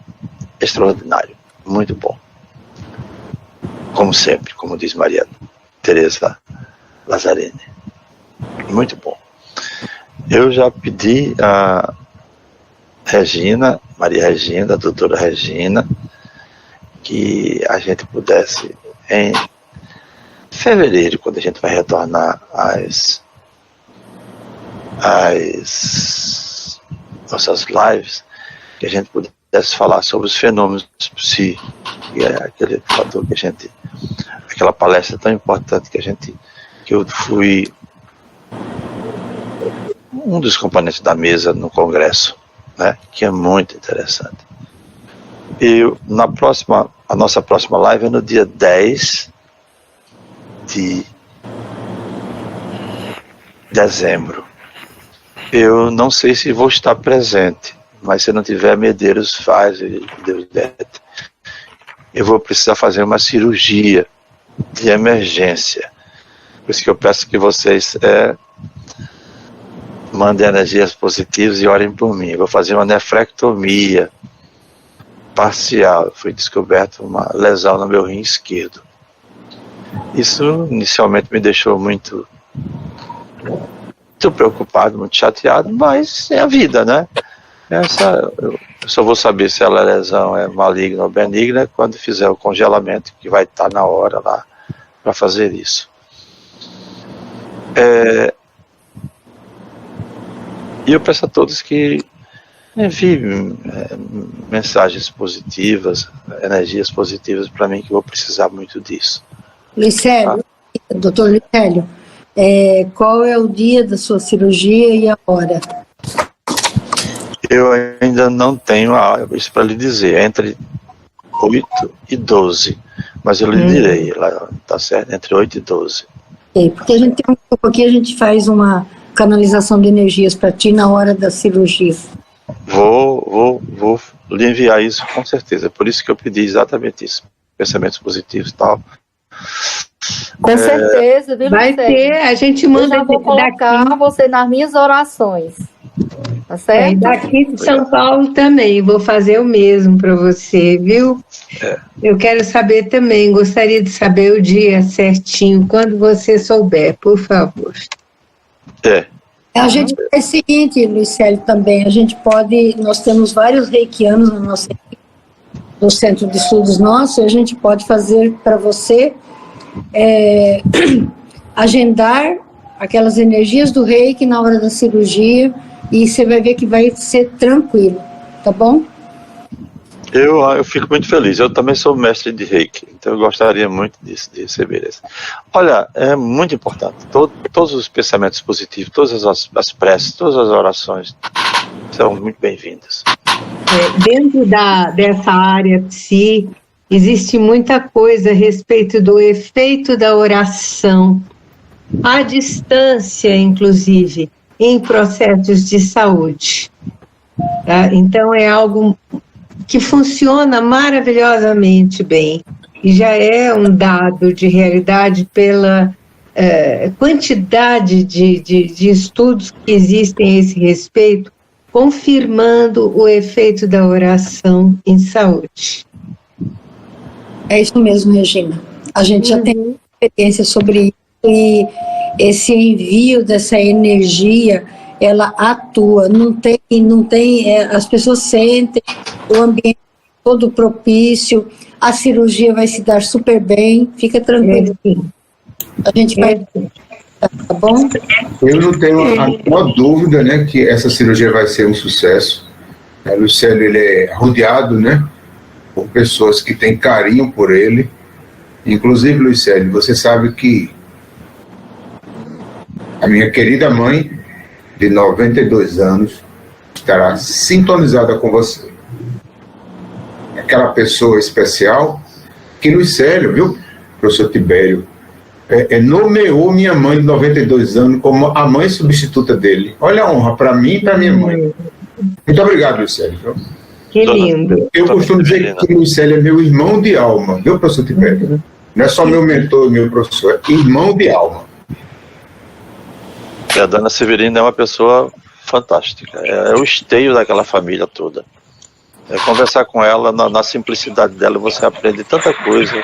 extraordinário, muito bom. Como sempre, como diz Maria Tereza Lazzarini. Muito bom. Eu já pedi a Regina, Maria Regina, a doutora Regina, que a gente pudesse, em fevereiro, quando a gente vai retornar às nossas lives, que a gente pudesse falar sobre os fenômenos psi, que é aquele fator que a gente, aquela palestra tão importante que eu fui um dos componentes da mesa no congresso, né, que é muito interessante. a nossa próxima live é no dia 10 de dezembro. Eu não sei se vou estar presente, mas se não tiver, Medeiros faz, e Deus der. Eu vou precisar fazer uma cirurgia de emergência. Por isso que eu peço que vocês mandem energias positivas e orem por mim. Eu vou fazer uma nefrectomia parcial. Foi descoberta uma lesão no meu rim esquerdo. Isso inicialmente me deixou muito preocupado, muito chateado, mas é a vida, né? Eu só vou saber se a lesão é maligna ou benigna quando fizer o congelamento, que vai estar na hora lá para fazer isso. E eu peço a todos que enviem mensagens positivas, energias positivas para mim, que eu vou precisar muito disso. Luicélio, doutor Luicélio, qual é o dia da sua cirurgia e a hora? Eu ainda não tenho isso para lhe dizer, é entre 8 e 12, mas eu lhe direi, tá certo? Entre 8 e 12. Porque a gente tem um pouco aqui, a gente faz uma canalização de energias para ti na hora da cirurgia. Vou lhe enviar isso com certeza, por isso que eu pedi exatamente isso, pensamentos positivos e tal. Com certeza, viu, vai ter, a gente manda. Eu já vou colocar daqui, você nas minhas orações, tá certo? Daqui de São Paulo também, vou fazer o mesmo para você, viu? Eu quero saber também, gostaria de saber o dia certinho, quando você souber, por favor. A gente faz o seguinte, Luicélio, também, nós temos vários reikianos no centro de estudos nosso, e a gente pode fazer para você agendar aquelas energias do reiki na hora da cirurgia, e você vai ver que vai ser tranquilo, tá bom? Eu fico muito feliz, eu também sou mestre de reiki, então eu gostaria muito disso, de receber isso. Olha, é muito importante, todos os pensamentos positivos, todas as preces, todas as orações são muito bem-vindas. Dentro dessa área psi, existe muita coisa a respeito do efeito da oração, à distância, inclusive, em processos de saúde. Tá? Então, é algo que funciona maravilhosamente bem, e já é um dado de realidade pela quantidade de estudos que existem a esse respeito, confirmando o efeito da oração em saúde. É isso mesmo, Regina. A gente já tem experiência sobre isso, e esse envio dessa energia, ela atua, não tem as pessoas sentem o ambiente todo propício, a cirurgia vai se dar super bem, fica tranquilo. A gente vai, tá bom? Eu não tenho a menor dúvida, né, que essa cirurgia vai ser um sucesso. O Luicélio, ele é rodeado, né, por pessoas que têm carinho por ele. Inclusive, Luicélio, você sabe que a minha querida mãe, de 92 anos, estará sintonizada com você. Aquela pessoa especial que Luicélio, viu, professor Tibério, nomeou minha mãe de 92 anos como a mãe substituta dele. Olha a honra para mim e para minha mãe. Muito obrigado, Luicélio. Que lindo. Eu costumo dizer que Luicélio é meu irmão de alma, viu, professor Tibério? Não é só meu mentor, meu professor, é irmão de alma. A dona Severina é uma pessoa fantástica, é o esteio daquela família toda. Conversar com ela, na simplicidade dela, você aprende tanta coisa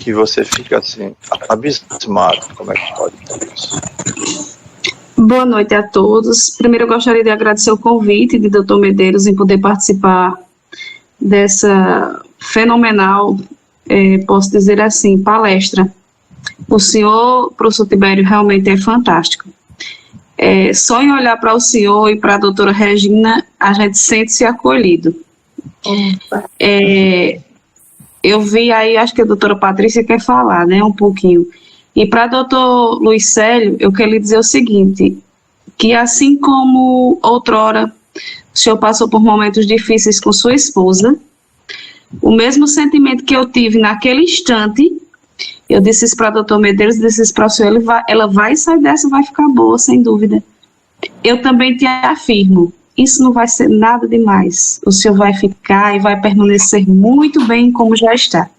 que você fica assim, abismado. Como é que pode ter isso? Boa noite a todos. Primeiro eu gostaria de agradecer o convite de Dr. Medeiros em poder participar dessa fenomenal, posso dizer assim, palestra. O senhor, professor Tibério, realmente é fantástico. Só em olhar para o senhor e para a doutora Regina, a gente sente-se acolhido. Eu vi aí, acho que a doutora Patrícia quer falar, né, um pouquinho. E para doutor Luicélio, eu quero lhe dizer o seguinte, que assim como outrora o senhor passou por momentos difíceis com sua esposa, O mesmo sentimento que eu tive naquele instante, eu disse isso para a doutora Medeiros, disse isso para o senhor, ela vai sair dessa, vai ficar boa, sem dúvida. Eu também te afirmo, isso não vai ser nada demais. O senhor vai ficar e vai permanecer muito bem como já está.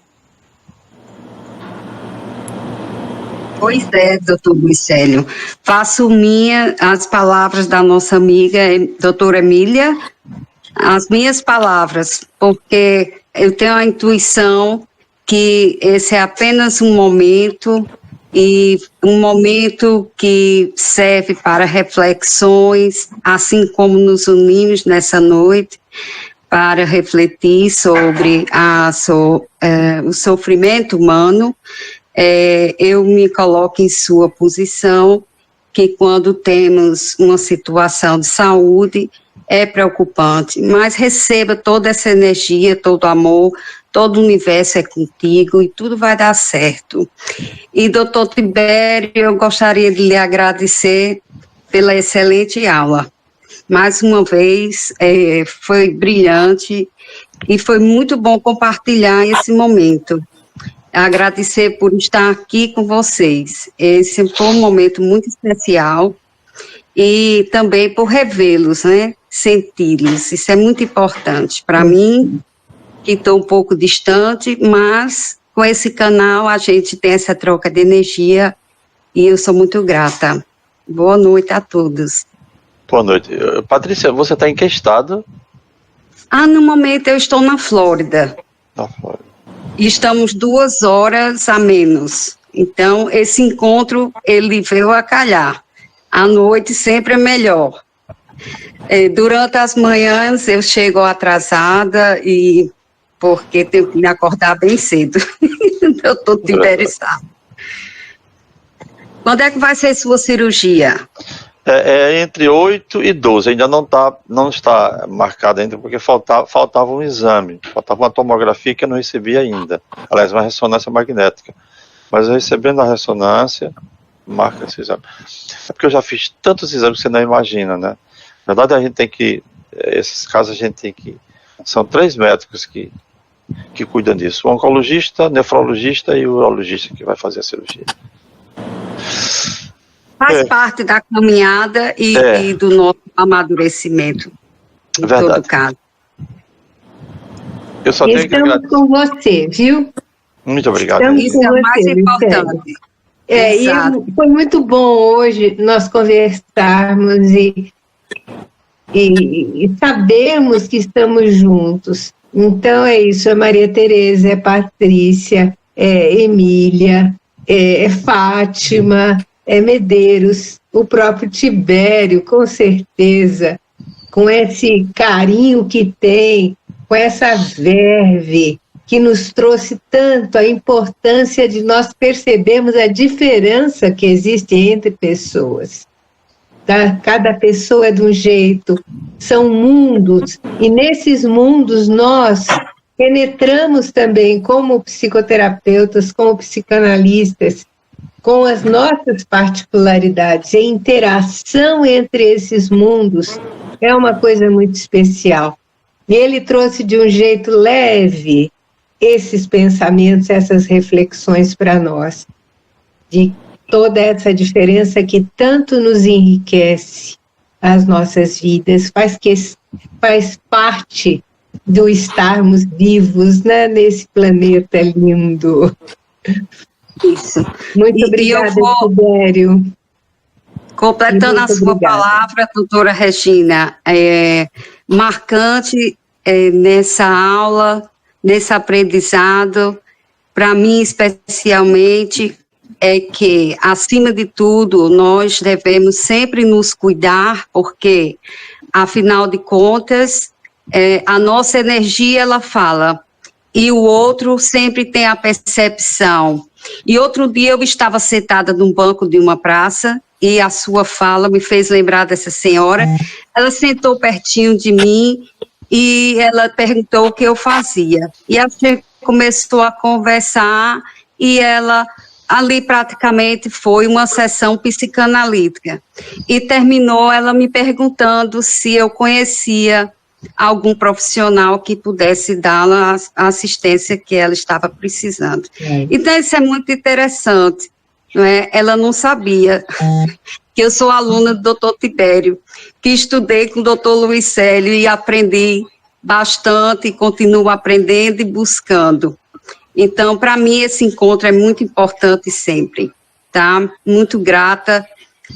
Pois é, doutor Glicélio. Faço minha as palavras da nossa amiga, doutora Emília, as minhas palavras, porque eu tenho a intuição que esse é apenas um momento, e um momento que serve para reflexões, assim como nos unimos nessa noite, para refletir sobre o sofrimento humano. Eu me coloco em sua posição, que quando temos uma situação de saúde, é preocupante, mas receba toda essa energia, todo o amor, todo o universo é contigo e tudo vai dar certo. E, doutor Tibério, eu gostaria de lhe agradecer pela excelente aula. Mais uma vez, foi brilhante e foi muito bom compartilhar esse momento. Agradecer por estar aqui com vocês. Esse foi um momento muito especial e também por revê-los, né? Senti-los. Isso é muito importante para mim, que estou um pouco distante, mas com esse canal a gente tem essa troca de energia e eu sou muito grata. Boa noite a todos. Boa noite. Patrícia, você está em que estado? No momento eu estou na Flórida. Na Flórida. Estamos 2 horas a menos. Então, esse encontro, ele veio a calhar. À noite sempre é melhor. Durante as manhãs eu chego atrasada porque tenho que me acordar bem cedo. Eu estou interessada. Quando é que vai ser sua cirurgia? Entre 8 e 12, ainda não está marcado ainda, porque faltava um exame, faltava uma tomografia que eu não recebi ainda, aliás, uma ressonância magnética, mas eu recebendo a ressonância, marca esse exame. É porque eu já fiz tantos exames que você não imagina, né? Na verdade, a gente tem que, esses casos a gente tem que, são 3 médicos que cuidam disso, o oncologista, nefrologista e o urologista que vai fazer a cirurgia. Faz parte da caminhada e do nosso amadurecimento, em todo caso. Eu só tenho Estamos com você, viu? Muito obrigado. Isso é o mais importante. E foi muito bom hoje nós conversarmos e sabermos que estamos juntos. Então é isso, é Maria Tereza, é Patrícia, é Emília, é Fátima, é Medeiros, o próprio Tibério, com certeza, com esse carinho que tem, com essa verve que nos trouxe tanto a importância de nós percebermos a diferença que existe entre pessoas. Tá? Cada pessoa é de um jeito, são mundos, e nesses mundos nós penetramos também como psicoterapeutas, como psicanalistas, com as nossas particularidades. A interação entre esses mundos é uma coisa muito especial. E ele trouxe de um jeito leve esses pensamentos, essas reflexões para nós, de toda essa diferença que tanto nos enriquece as nossas vidas, faz parte do estarmos vivos, né, nesse planeta lindo. Isso. Muito obrigada, Tibério. Completando a sua palavra, doutora Regina, marcante nessa aula, nesse aprendizado, para mim especialmente, é que, acima de tudo, nós devemos sempre nos cuidar, porque, afinal de contas, a nossa energia, ela fala, e o outro sempre tem a percepção. E outro dia eu estava sentada num banco de uma praça e a sua fala me fez lembrar dessa senhora. Ela sentou pertinho de mim e ela perguntou o que eu fazia. E a gente começou a conversar e ela, ali praticamente foi uma sessão psicanalítica. E terminou ela me perguntando se eu conhecia algum profissional que pudesse dar a assistência que ela estava precisando. Então, isso é muito interessante, não é? Ela não sabia que eu sou aluna do Dr. Tibério, que estudei com o Dr. Luiz Célio e aprendi bastante, e continuo aprendendo e buscando. Então, para mim, esse encontro é muito importante sempre, tá? Muito grata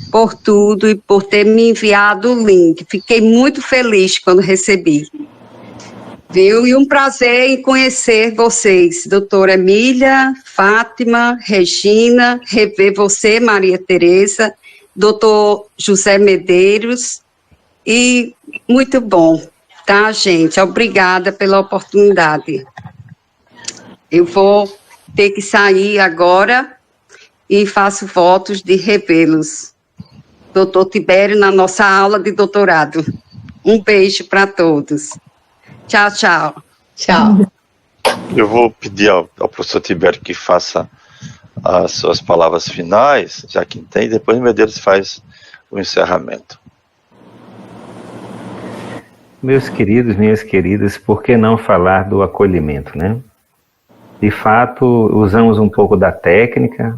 por tudo e por ter me enviado o link. Fiquei muito feliz quando recebi. Viu? E um prazer em conhecer vocês, doutora Emília, Fátima, Regina, rever você, Maria Tereza, doutor José Medeiros, e muito bom, tá, gente? Obrigada pela oportunidade. Eu vou ter que sair agora e faço votos de revê-los. Doutor Tibério, na nossa aula de doutorado. Um beijo para todos. Tchau, tchau. Tchau. Eu vou pedir ao professor Tibério que faça as suas palavras finais, já que tem, depois o Medeiros faz o encerramento. Meus queridos, minhas queridas, por que não falar do acolhimento, né? De fato, usamos um pouco da técnica,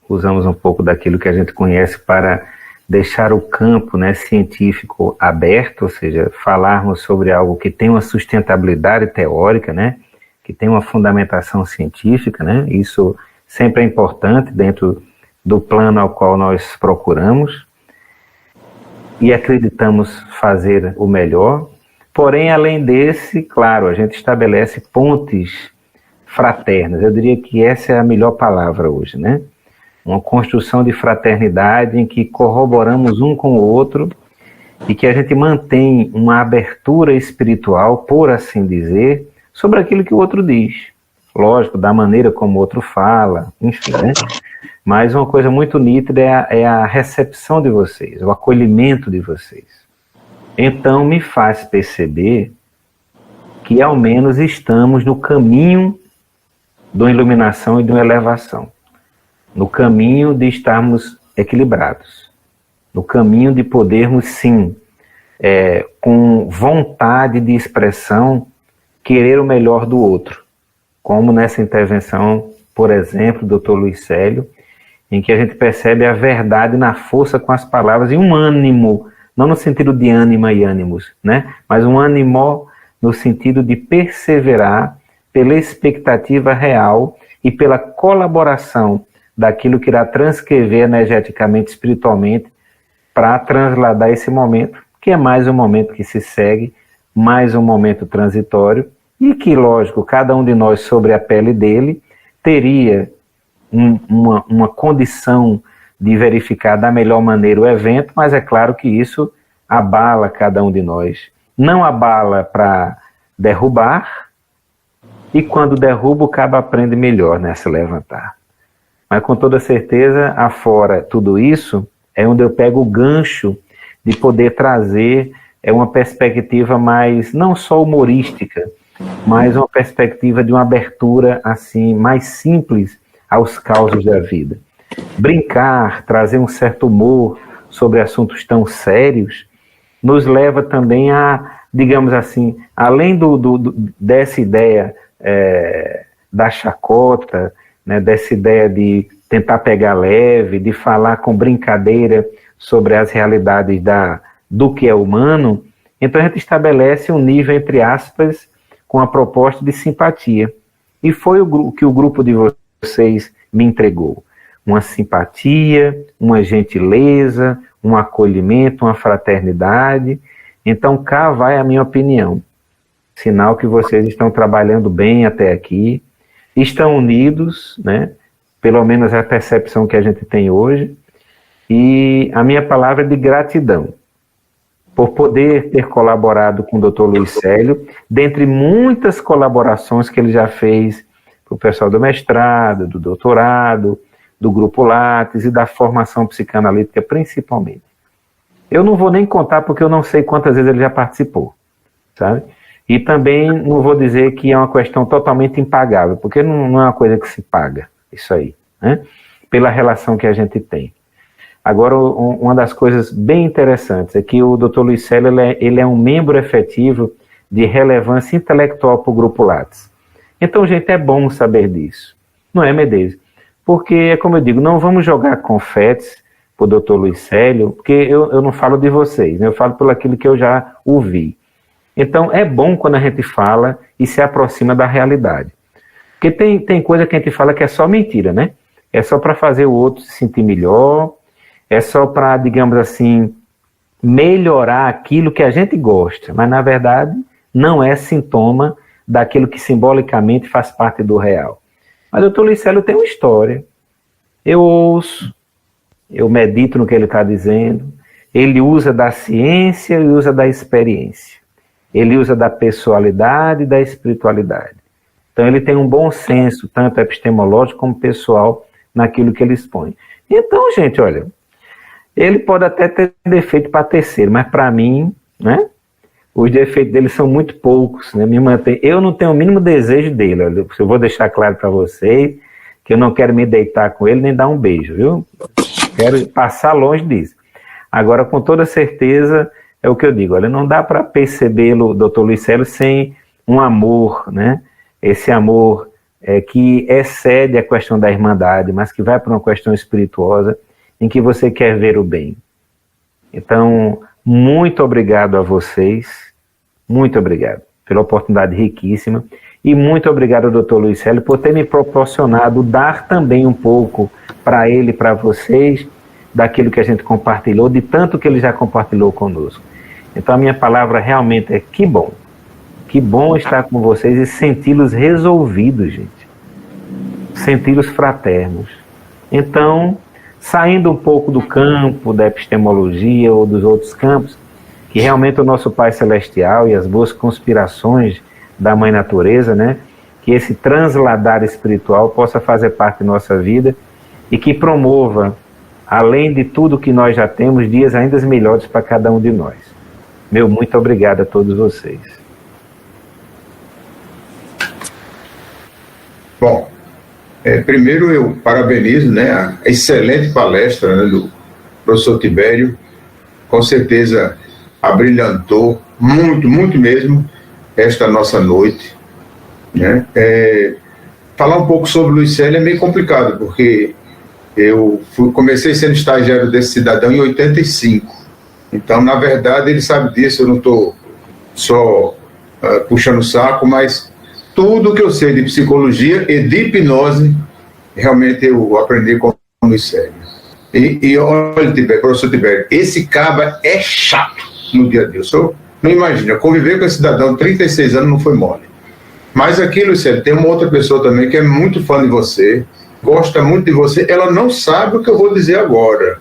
usamos um pouco daquilo que a gente conhece para deixar o campo, né, científico aberto, ou seja, falarmos sobre algo que tem uma sustentabilidade teórica, né, que tem uma fundamentação científica, né, isso sempre é importante dentro do plano ao qual nós procuramos e acreditamos fazer o melhor. Porém, além desse, claro, a gente estabelece pontes fraternas. Eu diria que essa é a melhor palavra hoje, né? Uma construção de fraternidade em que corroboramos um com o outro e que a gente mantém uma abertura espiritual, por assim dizer, sobre aquilo que o outro diz. Lógico, da maneira como o outro fala, enfim, né? Mas uma coisa muito nítida é a recepção de vocês, o acolhimento de vocês. Então, me faz perceber que, ao menos, estamos no caminho de uma iluminação e de uma elevação. No caminho de estarmos equilibrados. No caminho de podermos, sim, com vontade de expressão, querer o melhor do outro. Como nessa intervenção, por exemplo, do Dr. Luiz Célio, em que a gente percebe a verdade na força com as palavras e um ânimo, não no sentido de ânima e ânimos, né? Mas um ânimo no sentido de perseverar pela expectativa real e pela colaboração daquilo que irá transcrever energeticamente, espiritualmente, para transladar esse momento, que é mais um momento que se segue, mais um momento transitório, e que, lógico, cada um de nós, sobre a pele dele, teria uma condição de verificar da melhor maneira o evento, mas é claro que isso abala cada um de nós. Não abala para derrubar, e quando derruba, o cabo aprende melhor, né, a se levantar. Mas com toda certeza, afora tudo isso, é onde eu pego o gancho de poder trazer uma perspectiva mais, não só humorística, mas uma perspectiva de uma abertura assim, mais simples aos causos da vida. Brincar, trazer um certo humor sobre assuntos tão sérios, nos leva também a, digamos assim, além dessa ideia da chacota, né, dessa ideia de tentar pegar leve, de falar com brincadeira sobre as realidades do que é humano, então a gente estabelece um nível, entre aspas, com a proposta de simpatia. E foi o que o grupo de vocês me entregou. Uma simpatia, uma gentileza, um acolhimento, uma fraternidade. Então cá vai a minha opinião. Sinal que vocês estão trabalhando bem até aqui, estão unidos, né? Pelo menos é a percepção que a gente tem hoje, e a minha palavra é de gratidão, por poder ter colaborado com o Dr. Luiz Célio, dentre muitas colaborações que ele já fez para o pessoal do mestrado, do doutorado, do Grupo Lattes e da formação psicanalítica principalmente. Eu não vou nem contar porque eu não sei quantas vezes ele já participou, sabe? E também não vou dizer que é uma questão totalmente impagável, porque não é uma coisa que se paga, isso aí, né? Pela relação que a gente tem. Agora, uma das coisas bem interessantes é que o Dr. Luiz Célio, ele é um membro efetivo de relevância intelectual para o Grupo Lattes. Então, gente, é bom saber disso. Não é, Medeiros? Porque, como eu digo, não vamos jogar confetes para o doutor Luiz Célio, porque eu não falo de vocês, né? Eu falo por aquilo que eu já ouvi. Então, é bom quando a gente fala e se aproxima da realidade. Porque tem coisa que a gente fala que é só mentira, né? É só para fazer o outro se sentir melhor, é só para, digamos assim, melhorar aquilo que a gente gosta, mas, na verdade, não é sintoma daquilo que simbolicamente faz parte do real. Mas o doutor Luiz Célio tem uma história. Eu ouço, eu medito no que ele está dizendo, ele usa da ciência e usa da experiência. Ele usa da pessoalidade e da espiritualidade. Então ele tem um bom senso, tanto epistemológico como pessoal, naquilo que ele expõe. Então, gente, olha, ele pode até ter defeito para terceiro, mas para mim, né, os defeitos dele são muito poucos, né, eu não tenho o mínimo desejo dele, olha, eu vou deixar claro para vocês que eu não quero me deitar com ele nem dar um beijo, viu? Quero passar longe disso. Agora, com toda certeza, é o que eu digo, olha, não dá para percebê-lo, doutor Luiz Célio, sem um amor, né? Esse amor que excede a questão da irmandade, mas que vai para uma questão espirituosa, em que você quer ver o bem. Então, muito obrigado a vocês, muito obrigado pela oportunidade riquíssima, e muito obrigado ao doutor Luiz Célio por ter me proporcionado dar também um pouco para ele, para vocês, daquilo que a gente compartilhou, de tanto que ele já compartilhou conosco. Então a minha palavra realmente é que bom estar com vocês e senti-los resolvidos, gente, senti-los fraternos. Então, saindo um pouco do campo da epistemologia ou dos outros campos, que realmente o nosso Pai Celestial e as boas conspirações da Mãe Natureza, né, que esse transladar espiritual possa fazer parte da nossa vida e que promova, além de tudo que nós já temos, dias ainda melhores para cada um de nós. Meu muito obrigado a todos vocês. Bom, primeiro eu parabenizo, né, a excelente palestra, né, do professor Tibério. Com certeza abrilhantou muito, muito mesmo esta nossa noite, né? Falar um pouco sobre o Luiz Célio é meio complicado, porque eu comecei sendo estagiário desse cidadão em 85. Então, na verdade, ele sabe disso, eu não estou só puxando o saco, mas tudo que eu sei de psicologia e de hipnose, realmente eu aprendi com o Luiz Célio. E olha, professor Tibério, esse caba é chato no dia a dia. Não imagina, conviver com esse cidadão de 36 anos não foi mole. Mas aqui, Luiz Célio, tem uma outra pessoa também que é muito fã de você, gosta muito de você, ela não sabe o que eu vou dizer agora,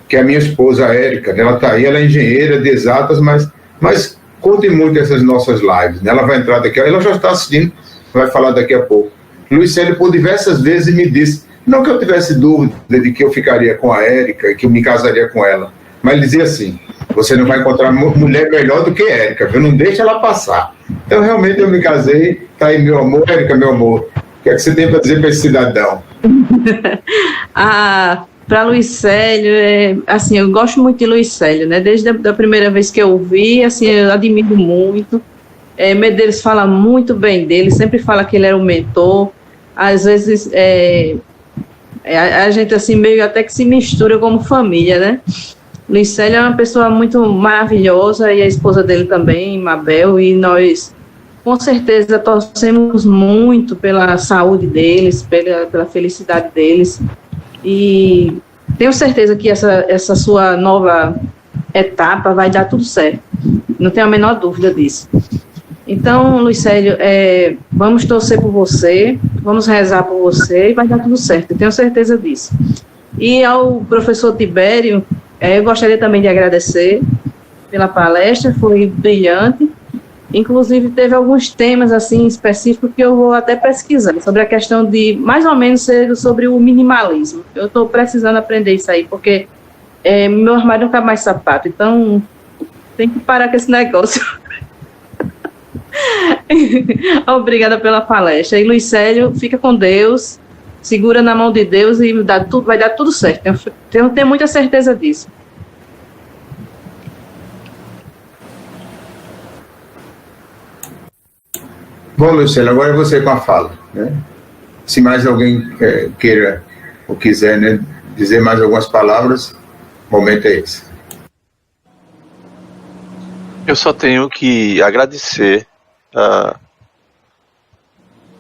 que é a minha esposa, a Érica, ela está aí, ela é engenheira de exatas, mas curte muito essas nossas lives, né? Ela vai entrar daqui, ela já está assistindo, vai falar daqui a pouco. Luiz Célio, por diversas vezes, me disse, não que eu tivesse dúvida de que eu ficaria com a Érica e que eu me casaria com ela, mas ele dizia assim, você não vai encontrar mulher melhor do que a Érica, viu? Não deixa ela passar. Então, realmente, eu me casei, tá aí, meu amor, Érica, meu amor, o que é que você tem para dizer para esse cidadão? Para Luiz Célio, assim, eu gosto muito de Luiz Célio, né? Desde a primeira vez que eu vi, assim, eu admiro muito. Medeiros fala muito bem dele, sempre fala que ele era um mentor. Às vezes, a gente, assim, meio até que se mistura como família, né? Luiz Célio é uma pessoa muito maravilhosa e a esposa dele também, Mabel, e nós, com certeza, torcemos muito pela saúde deles, pela felicidade deles. E tenho certeza que essa sua nova etapa vai dar tudo certo. Não tenho a menor dúvida disso. Então, Luiz Célio, vamos torcer por você, vamos rezar por você e vai dar tudo certo. Eu tenho certeza disso. E ao professor Tibério, eu gostaria também de agradecer pela palestra, foi brilhante. Inclusive, teve alguns temas assim específicos que eu vou até pesquisar, sobre a questão de, mais ou menos, sobre o minimalismo. Eu estou precisando aprender isso aí, porque meu armário não cabe mais sapato, então tem que parar com esse negócio. Obrigada pela palestra. E Luiz Célio, fica com Deus, segura na mão de Deus e vai dar tudo certo. Eu tenho muita certeza disso. Bom, Lucélio, agora é você com a fala, né? Se mais alguém queira ou quiser, né, dizer mais algumas palavras, o momento é esse. Eu só tenho que agradecer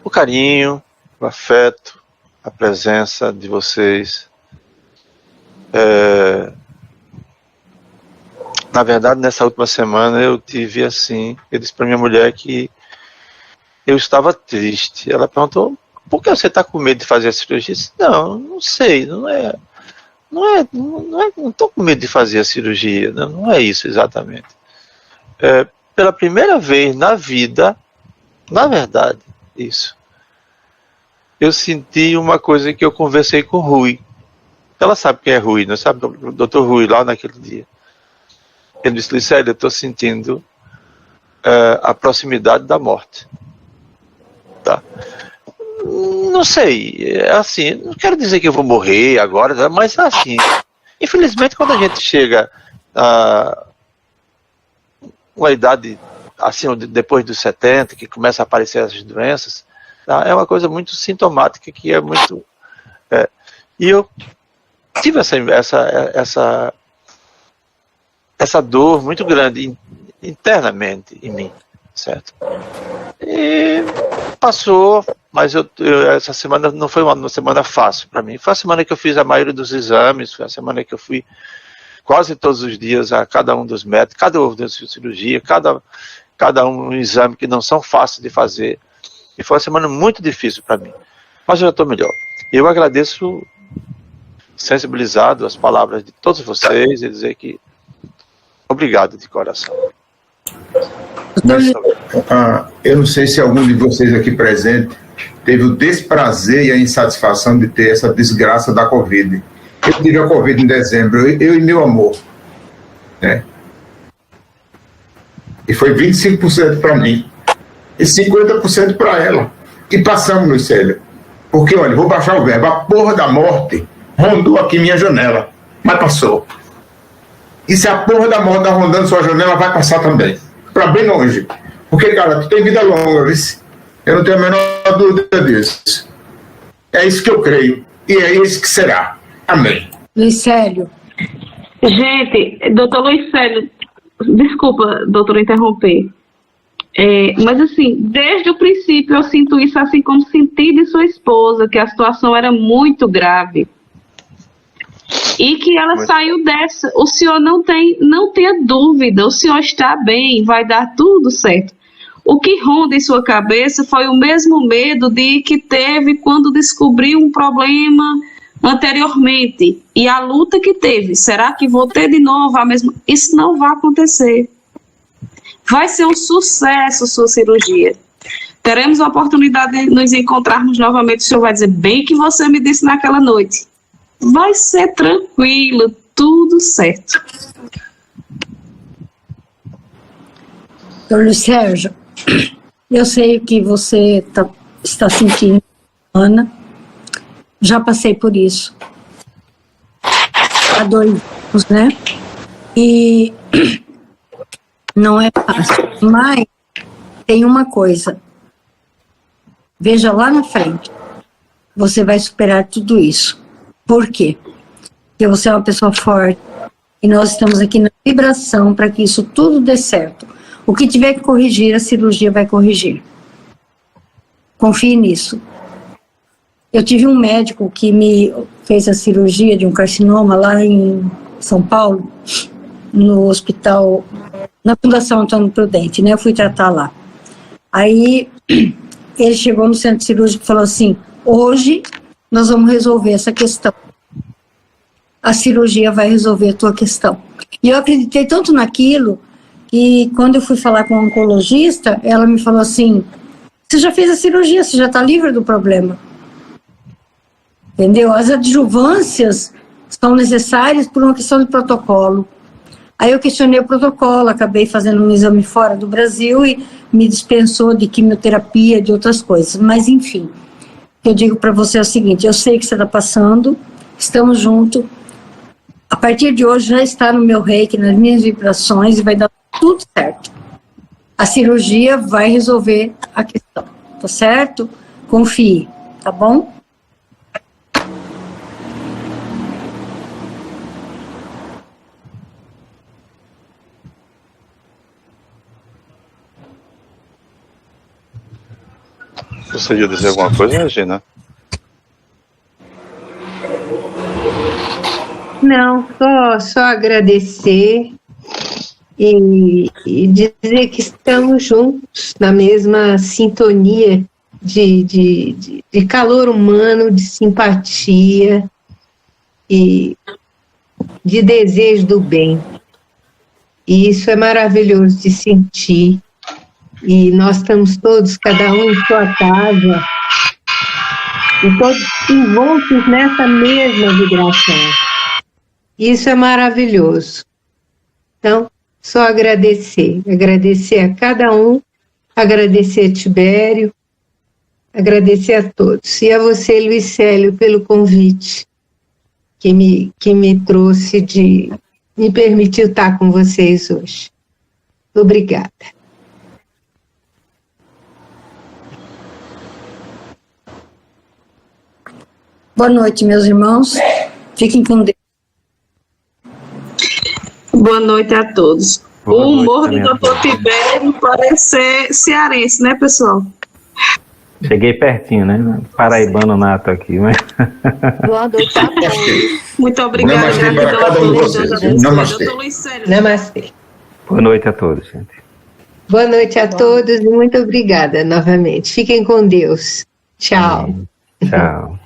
o carinho, o afeto, a presença de vocês. Na verdade, nessa última semana eu tive assim, eu disse para minha mulher que eu estava triste. Ela perguntou: por que você está com medo de fazer a cirurgia? Eu disse: não sei, não estou com medo de fazer a cirurgia, não é isso exatamente. Pela primeira vez na vida, na verdade, isso, eu senti uma coisa que eu conversei com o Rui. Ela sabe quem é Rui, não sabe? O Dr. Rui, lá naquele dia. Ele disse: Lucélio, eu estou sentindo a proximidade da morte. Tá? Não sei, assim, não quero dizer que eu vou morrer agora, mas assim, infelizmente quando a gente chega a uma idade assim, depois dos 70, que começa a aparecer essas doenças, tá? É uma coisa muito sintomática, que é muito... e eu tive essa dor muito grande internamente em mim, certo? E passou, mas essa semana não foi uma semana fácil para mim. Foi a semana que eu fiz a maioria dos exames, foi a semana que eu fui quase todos os dias a cada um dos médicos, cada um de cirurgia, cada um exame que não são fáceis de fazer. E foi uma semana muito difícil para mim. Mas eu já estou melhor. Eu agradeço, sensibilizado, as palavras de todos vocês, e dizer que obrigado de coração. Eu não sei se algum de vocês aqui presente teve o desprazer e a insatisfação de ter essa desgraça da Covid. Eu tive a Covid em dezembro, eu e meu amor, né? E foi 25% para mim e 50% para ela. E passamos, Lucélio. Porque, olha, vou baixar o verbo, a porra da morte rondou aqui minha janela, mas passou. E se a porra da morte está rondando sua janela, vai passar também. Para bem longe. Porque, cara, tu tem vida longa, viu? Eu não tenho a menor dúvida disso. É isso que eu creio. E é isso que será. Amém. Lucélio. Gente, doutor Lucélio, desculpa, doutor, interromper. Mas assim, desde o princípio eu sinto isso, assim como senti de sua esposa, que a situação era muito grave. E que ela saiu dessa. O senhor não tenha dúvida, o senhor está bem, vai dar tudo certo. O que ronda em sua cabeça foi o mesmo medo que teve quando descobriu um problema anteriormente. E a luta que teve. Será que vou ter de novo a mesma? Isso não vai acontecer. Vai ser um sucesso sua cirurgia. Teremos a oportunidade de nos encontrarmos novamente. O senhor vai dizer: bem que você me disse naquela noite. Vai ser tranquilo, tudo certo. Luiz Sérgio, eu sei o que você está sentindo, Ana. Já passei por isso. Há 2 anos, né? E não é fácil. Mas tem uma coisa. Veja lá na frente. Você vai superar tudo isso. Por quê? Porque você é uma pessoa forte e nós estamos aqui na vibração para que isso tudo dê certo. O que tiver que corrigir, a cirurgia vai corrigir. Confie nisso. Eu tive um médico que me fez a cirurgia de um carcinoma lá em São Paulo, no hospital, na Fundação Antônio Prudente, né? Eu fui tratar lá. Aí ele chegou no centro cirúrgico e falou assim: hoje nós vamos resolver essa questão. A cirurgia vai resolver a tua questão. E eu acreditei tanto naquilo que quando eu fui falar com a oncologista, ela me falou assim: você já fez a cirurgia, você já está livre do problema. Entendeu? As adjuvâncias são necessárias por uma questão de protocolo. Aí eu questionei o protocolo, acabei fazendo um exame fora do Brasil e me dispensou de quimioterapia, de outras coisas. Mas enfim, eu digo para você é o seguinte: eu sei que você está passando, estamos juntos. A partir de hoje já está no meu reiki, nas minhas vibrações, e vai dar tudo certo. a cirurgia vai resolver a questão, tá certo? Confie, tá bom? Você ia dizer alguma coisa, Regina? Não, só agradecer e dizer que estamos juntos na mesma sintonia de calor humano, de simpatia e de desejo do bem. E isso é maravilhoso de sentir. E nós estamos todos, cada um em sua casa, e todos envoltos nessa mesma vibração. Isso é maravilhoso. Então, só agradecer a cada um, agradecer a Tibério, agradecer a todos. E a você, Luiz Célio, pelo convite que me trouxe me permitiu estar com vocês hoje. Obrigada. Boa noite, meus irmãos. Fiquem com Deus. Boa noite a todos. Boa o humor noite, do Dr. Tibério parece ser cearense, né, pessoal? Cheguei pertinho, né? Paraibano nato aqui, mas... Boa noite a todos. Muito obrigada, Namastê para cada um de vocês. Namastê. Dr. Luiz Célio. Namastê. Boa noite a todos, gente. Boa noite a todos e muito obrigada novamente. Fiquem com Deus. Tchau. Tchau.